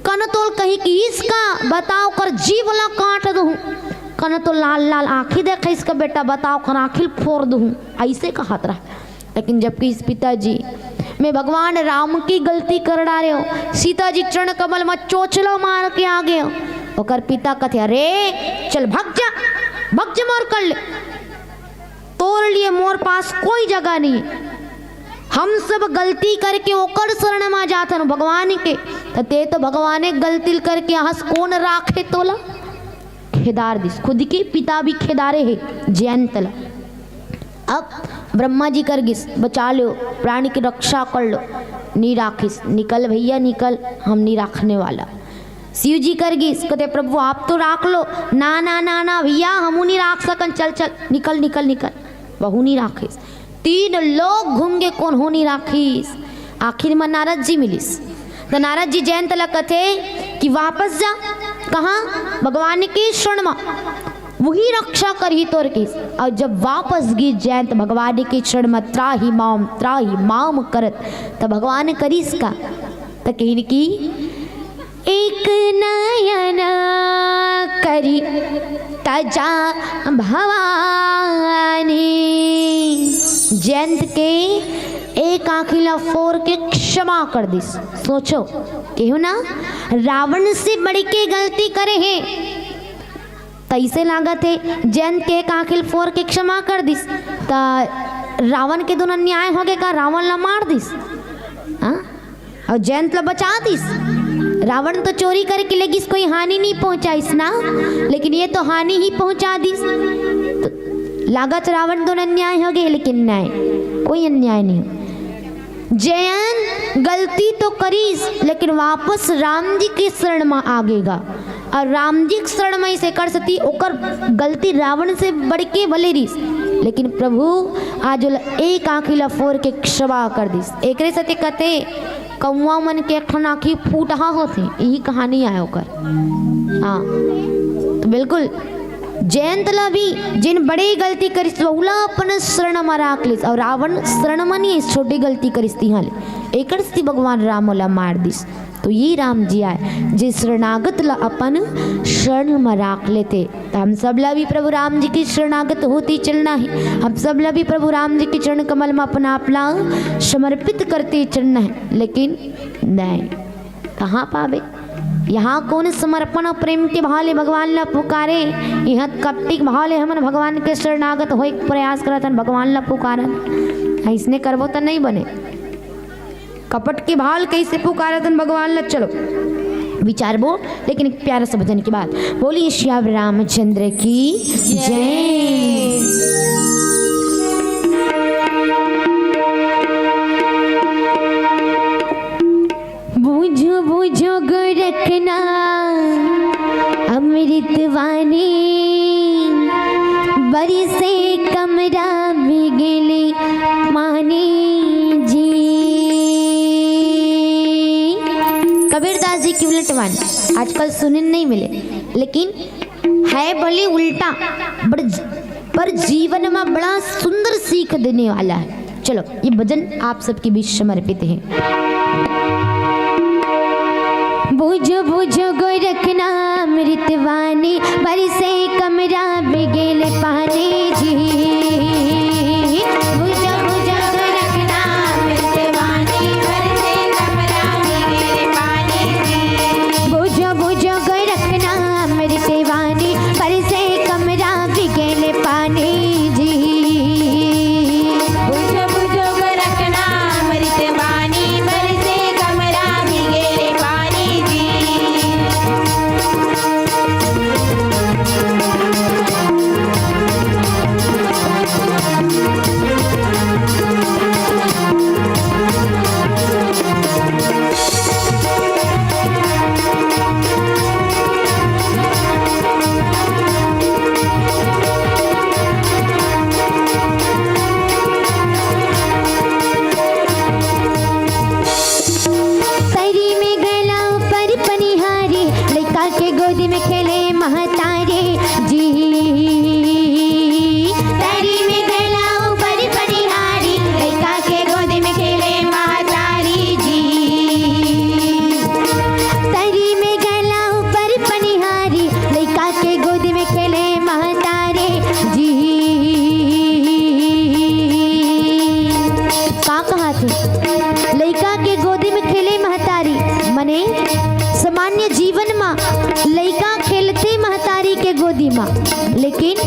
कन तोल कहीं कि इसका बताओ कर जीव ला काट दूं कन तो लाल लाल आँखी देखा इसका बेटा बताओ कर आँखिल फोड़ दूं ऐसे कहा रहा। लेकिन जबकि इस पिताजी मैं भगवान राम की गलती कर डाले हो सीता जी चरण कमल में चोचलो मार के आ गए हो। ओकर पिता कहते अरे चल भग जा मोर कर ले तोर लिए मोर पास कोई जगह नहीं है। हम सब गलती करके ओकर शरण में जाते भगवान के ते तो भगवान गलती करके हंस कौन राखे तोला खेदार दिस खुद के पिता भी खेदारे है जयंत ला। अब ब्रह्मा जी कर गिस बचा लो प्राणी की रक्षा कर लो नहीं राखिस निकल भैया निकल हम नहीं रखने वाला। शिव जी कर गिस कहते प्रभु आप तो राख लो ना ना ना ना भैया हम नहीं राख सकन चल चल निकल निकल निकल बहु नहीं राखिस। 3 लोग घूम गए कौन हो नहीं राखिस। आखिर में नारद जी मिलिस तो नारद जी जयंत ला कहते कि वापस जा कहाँ भगवान के शरण में वही रक्षा कर ही तोर की। और जब वापस गी जयंत भगवान के शरण में त्राही माम करत तो भगवान करीस का तो कहीं की एक नयन करी तजा भवानी जयंत के एक आँखिला फोर के क्षमा कर दिस। सोचो केहू ना रावण से बड़ी के गलती करे हैं तैसे लागत है जयंत के एक आँखिल फोर के क्षमा कर दिस ता रावण के दोनों न्याय हो गए का रावण ला मार दिस और जयंत ला बचा दिस। रावण तो चोरी करके लेगी कोई हानि नहीं पहुंचाइस ना लेकिन ये तो हानि ही पहुंचा दिस तो लागत रावण दोनों अन्याय हो गए लेकिन न्याय कोई अन्याय नहीं। जयंत गलती तो करीस लेकिन वापस राम जी के शरण में आगेगा और राम जी के शरण में से कर सती ओकर गलती रावण से बढ़ के भले रहीस लेकिन प्रभु आज एक आँखिला फोर के क्षमा कर दिस। एक सत्य कहते कौआ मन के एक आँखी फूटहा होते यही कहानी आया ओकर। हाँ तो बिल्कुल जयंत ला भी जिन बड़ी गलती करिस बहुला अपन शरण में राख लिस और रावण शरण में नहीं छोटी गलती करिस तिहा ले एक भगवान राम ला मार दिस। तो ये राम जी आए जे शरणागत ला अपन शरण में राख लेते तो हम सब ला भी प्रभु राम जी की शरणागत होती चलना है। हम सब ला भी प्रभु राम जी के चरण कमल में अपना अपना समर्पित करते चलना है। लेकिन नहीं कहाँ पावे यहाँ कौन समर्पण और प्रेम के भाव ले भगवान ला पुकारे, यहाँ कपटिक भाव ले हमन भगवान के शरणागत होए के प्रयास करत हन, भगवान ला पुकारन। ऐसने करबो तो नहीं बने। कपट के भाव कैसे पुकारत हन भगवान ला, चलो विचारबो। लेकिन एक प्यारा सा भजन के बाद बोलिए श्याम रामचंद्र की जय। बूझो बूझो गोरखना अमृत वाणी, बरी से कमरा में गेले मानी जी। कबीरदास जी की उलटवान आजकल सुनने नहीं मिले, लेकिन है भले उल्टा पर जीवन में बड़ा सुंदर सीख देने वाला है। चलो ये भजन आप सबके बीच समर्पित है। बूझो बूझो गोरखना अमृतवाणी, बरसे कमरा बिगेल पानी जी। बूझो बूझो गोरखना अमृतवाणी, बरसे कमरा बिगेल पानी जी। बूझो बूझो गोरखना अमृतवाणी, बरसे कमरा बिगेल पानी जी। बुझो बुझो गोरखना अमृतवाणी, बरसे कमरा बिगेले पानी जी। तरी में गला पर पनिहारी, लड़का के गोदी में खेले महतारे जी। तरी में गला पर पनिहारी, लड़का के गोदी में खेले महतारी जी। तरी में गला पर पनिहारी, लड़का के गोदी में खेले महतारे जी। का कहा थे लड़का के गोदी में खेले महतारी, मने सामान्य जीवन में लड़का खेलते महतारी के गोदी में, लेकिन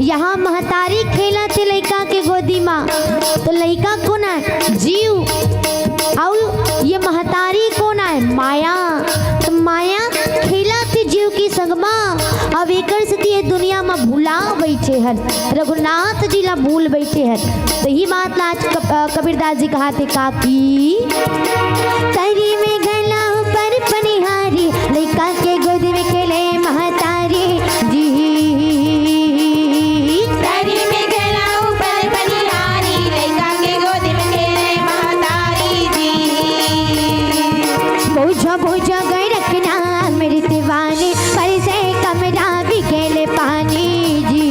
यहाँ महतारी खेला थे लड़का के गोदी में, तो लड़का कौन है? जीव। और ये महतारी कौन है? माया। तो माया खेला थे जीव की संगमा, अब एक ये दुनिया में भूला बैठे हन, रघुनाथ जी ला भूल बैठे हन। तो ही बात ला आज कबीरदास जी कहा थे काकी, तरी में गला पर पनिहारी, लड़का के गोदी में खेले महतारी जी। तरी में गला ऊपर बनिहारी, लड़का के गोदी में खेले महतारी जी। बूझो बूझो गई रखना अमृतवाणी, पर से कमरा भी खेले पानी जी।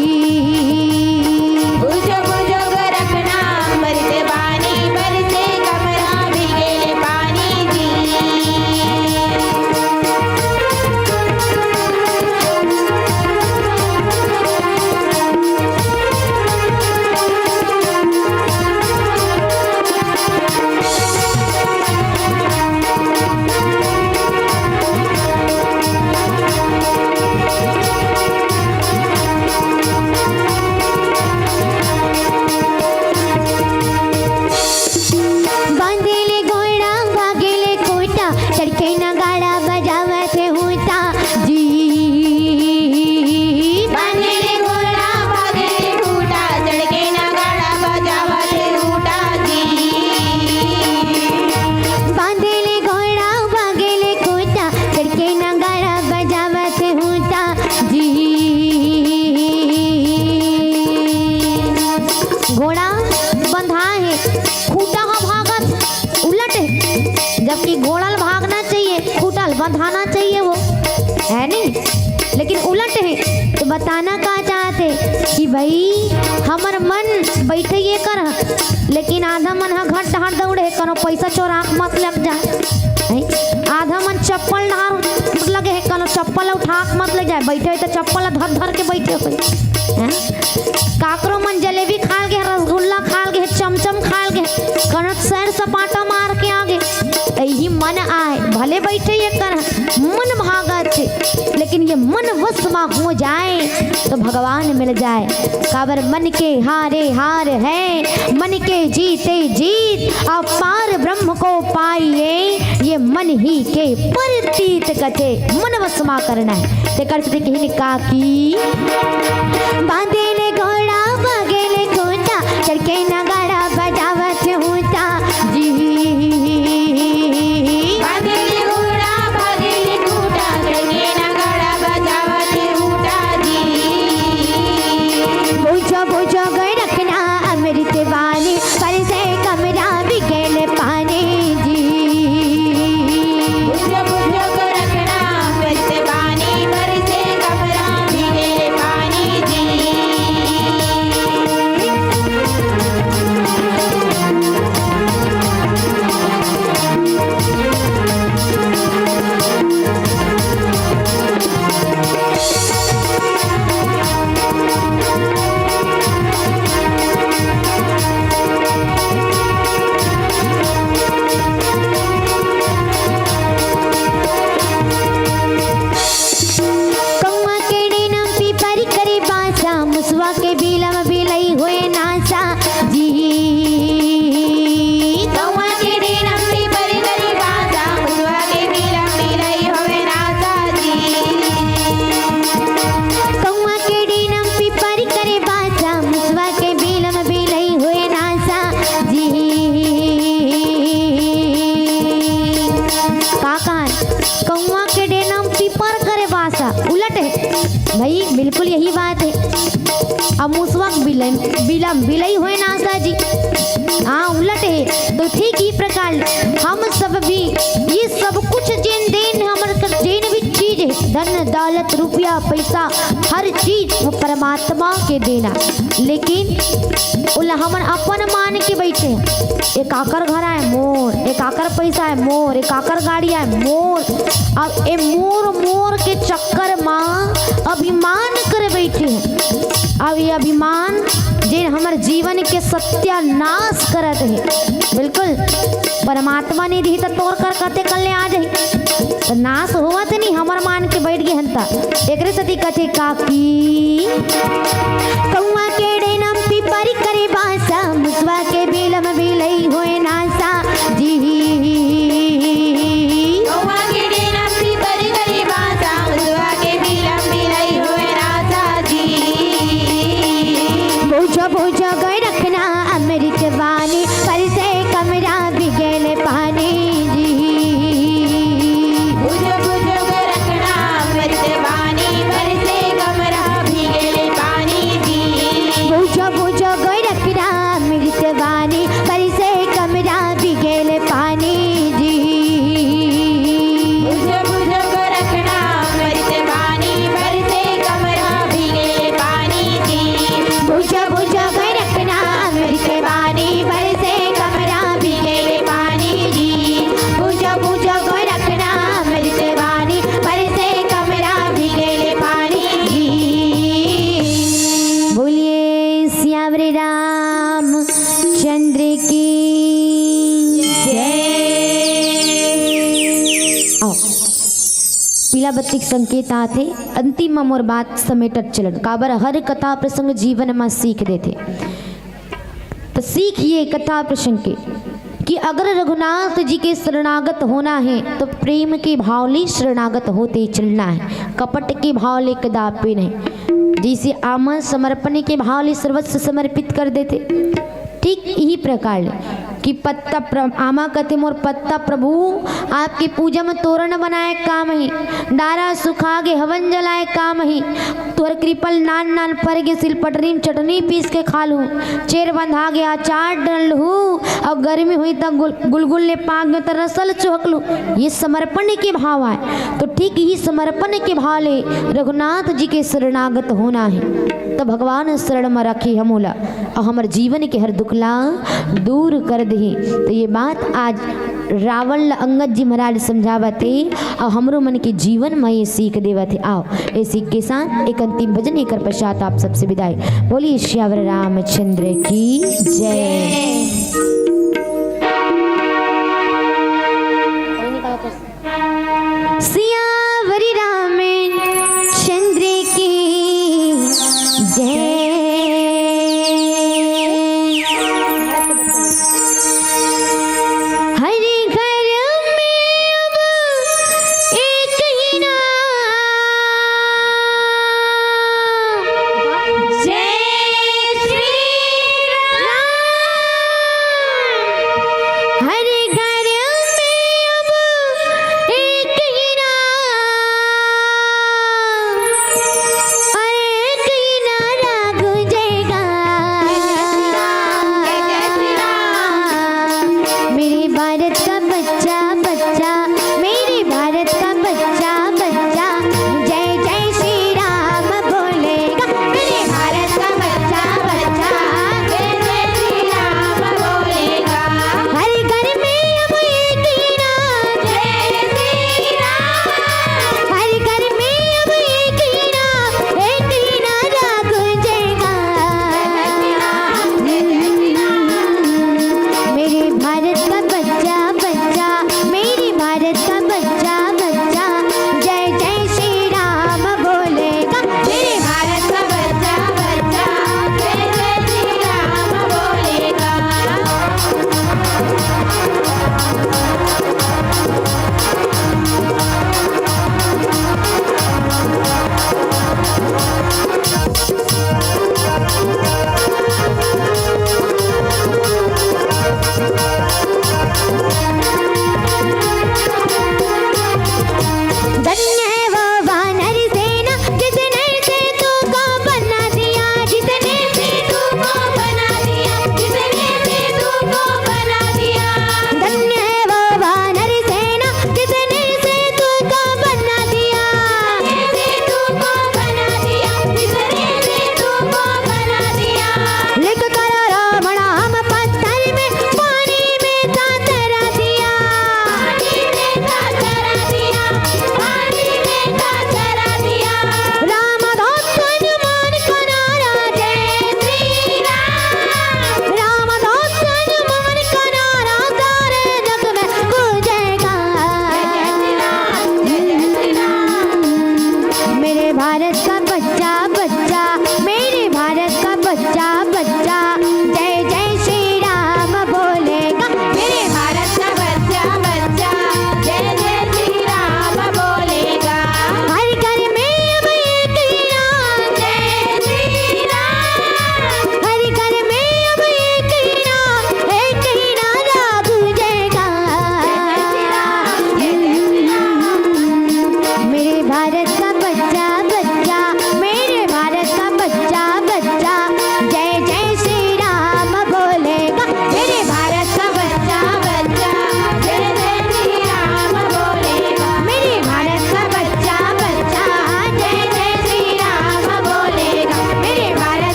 बुझो बुझो गोरखना अमृतवाणी, बरसे कमरा बिगेले पानी जी। बांधेले घोड़ा भागेले कोटा, चढ़के नगाड़ा बजावते होता जी। बांधेले घोड़ा भागेले खूटा, चढ़के नगाड़ा बजावते रूटा जी। बांधेले घोड़ा भागेले कोटा, चढ़के नगाड़ा बजावते होता जी। घोड़ा बंधा है, खूटा हा भागत उलट है, जबकि घोड़ल भागना चाहिए, खूटल बंधाना चाहिए, वो है नहीं, लेकिन उलट है। तो बताना का चाहते कि भाई हमर मन बैठे ये कर, लेकिन आधा मन हा घट ढार दौड़े, कनो पैसा चोराक मत लग जा। आधा मन चप्पल ढार लगे है, कनो चप्पल उठाक मत ले जाए, बैठे तो चप्पल धर धर के बैठे हुए। काकरो मन जलेबी खाल गए, रसगुल्ला खाल गए, चमचम खाल गए, कनक सैर सपाटा मार के आगे। यही मन आए भले बैठे ये कर, मन भाग तो भगवान मिल जाए। काबर मन के हारे हार है, मन के जीते जीत, अब पार ब्रह्म को पाइए, ये मन ही के प्रतीत कथे मन वसमा करना है। ते करते कहने का की बांधेले घोड़ा बगेले खूंटा, चढ़के नगाड़ा बजावत हूँता जी। बांधेले घोड़ा बांधेले खूंटा, चढ़के नगाड़ा बजावत हूँता जी। पूछो पूछो गए रखना अमृत वाणी, पर से कमरा बिगेल पानी जी। बुझो बुझो को रखना अमृत वाणी, पर से कमरा भीगे पानी जी। कौआ केड़े नाम पीपर करे बासा, मुसवा के बिलम बिलई हुए नासा जी। कौआ के डेनम पीपर करी बासा, मुसवा के बिलम बिलई होवे नासा जी। कौआ केड़े नाम पीपर करे बासा, मुसवा के बिलम बिलई हुए नासा जी। काका कौआ के डेनम पीपर करे बासा उलट है भाई, बिल्कुल यही बात है। अब मुसवा बिलम बिलई हुए नासा जी, हाँ उलट है। तो ठीक ही प्रकार हम सब भी ये सब कुछ जिन देन हमर जिन भी चीज है, धन दौलत रुपया पैसा हर चीज वो परमात्मा के देना, लेकिन उला हमन अपन मान के बैठे हैं। एक आकर घर है मोर, एक आकर पैसा है मोर, एक आकर गाड़ी है मोर। अब ए मोर मोर के चक्कर माँ अभिमान कर बैठे हैं। अब ये अभिमान जिन हमारे जीवन के सत्यानाश करत है। बिल्कुल परमात्मा ने दी तो तोड़ कर कते कल आ जाए तो नाश हुआ तो नहीं, हमार मान के बैठ गए हंता। एकरे सती कथे काकी कौआ केड़े नाम पीपर करे बासा, मुसवा के बिलम बिलई होए नासा जी। कौआ के डेनम पीपर करी बासा, मुसवा के बिलम बिलई होवे नासा जी। पूछो पूछो गए रखना अमृत वाणी, पर से कमरा बिगेल पानी जी। बुझो बुझो को रखना अमृत वाणी, पर से कमरा भीगे पानी जी। पूछो पूछो गए रखना अमृत वाणी, पर से कमरा बिगेल पानी जी। बुझो बुझो को रखना अमृत वाणी, पर से कमरा भीगे पानी जी। पूछो पूछो गए रखना अमृत वाणी, पर से कमरा बिगेल पानी जी। पूछो पूछो गए रखना अमृत वाणी, पर से कमरा बिगेल पानी जी। बोलिए श्यावरे राम चंद्र की जय। आओ पीला बत्ती के संकेत आते अंतिम मोर बात समेटत चलन काबर हर कथा प्रसंग जीवन में सीख देते। तो सीखिए कथा प्रसंग के कि अगर रघुनाथ जी के शरणागत होना है तो प्रेम के भाव ले शरणागत होते चलना है, कपट के भाव ले कदापि नहीं। जैसे आमन समर्पण के भाव ले सर्वस्व समर्पित कर देते, ठीक यही प्रकार कि आमा कहते मोर पत्ता प्रभु आपकी पूजा में तोरण बनाए काम ही, डारा सुखागे हवन जलाए काम ही, तोर कृपल नान नान पर गे सिल पटरी में चटनी पीस के खा लूँ, चेर बंधा गया अचार डल लूँ, और गर्मी हुई तब गुलगुल्ले पाक में तो रसल चौक लूँ। ये समर्पण के भाव है। तो ठीक ही समर्पण के भाव ले रघुनाथ जी के शरणागत होना है। तो भगवान शरण में रखी हमोला और हमारे जीवन के हर दुखला दूर कर दे। तो ये बात आज रावण अंगद जी महाराज समझावते और हमरो मन के जीवन में ये सीख देवते। आओ ये सीख के साथ एक अंतिम भजन एक पश्चात आप सबसे विदाई। बोलिए श्यावर रामचंद्र की जय। सियावरी रामचंद्र की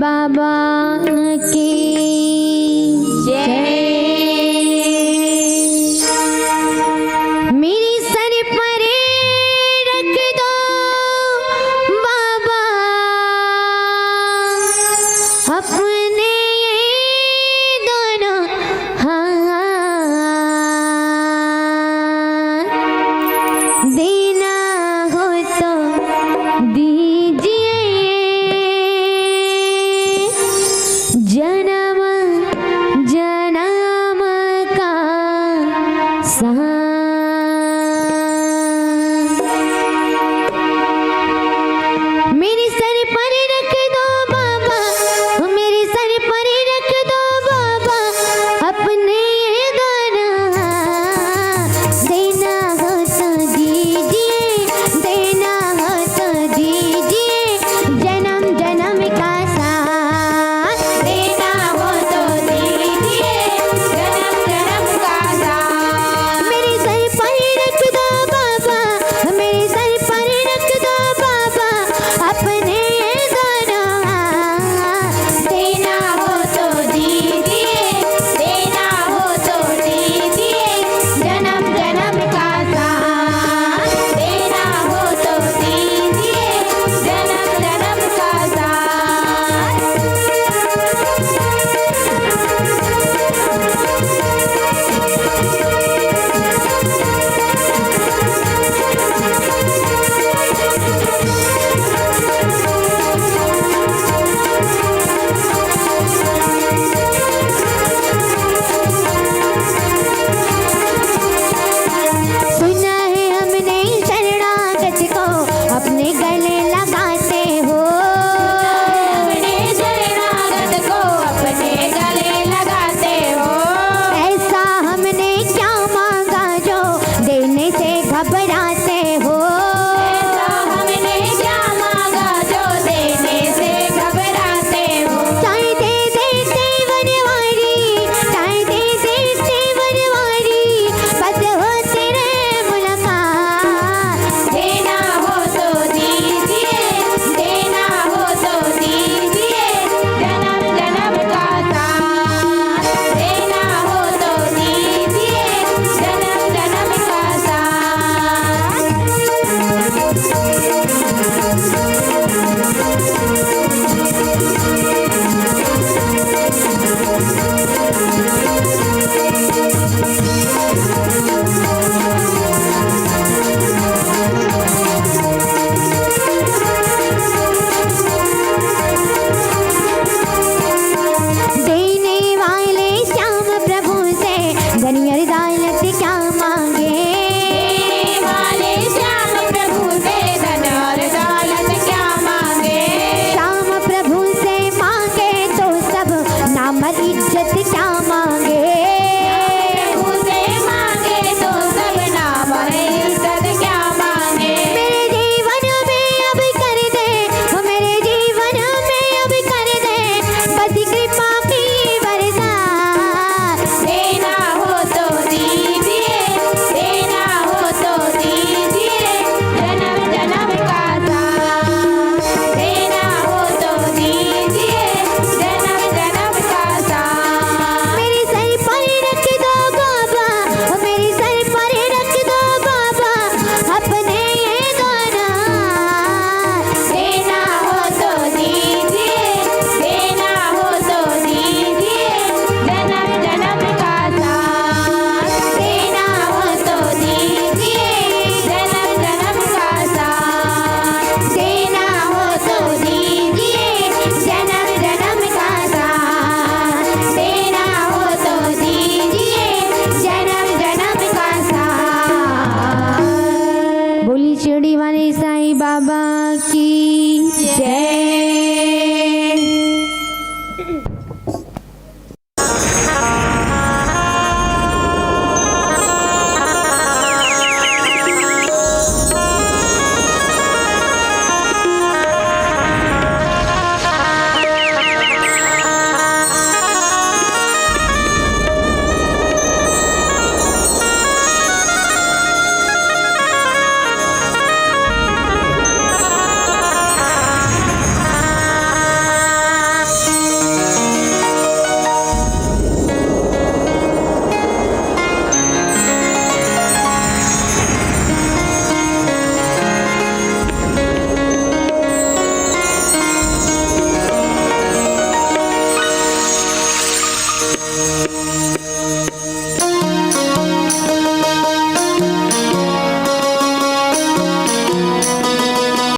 बाबा की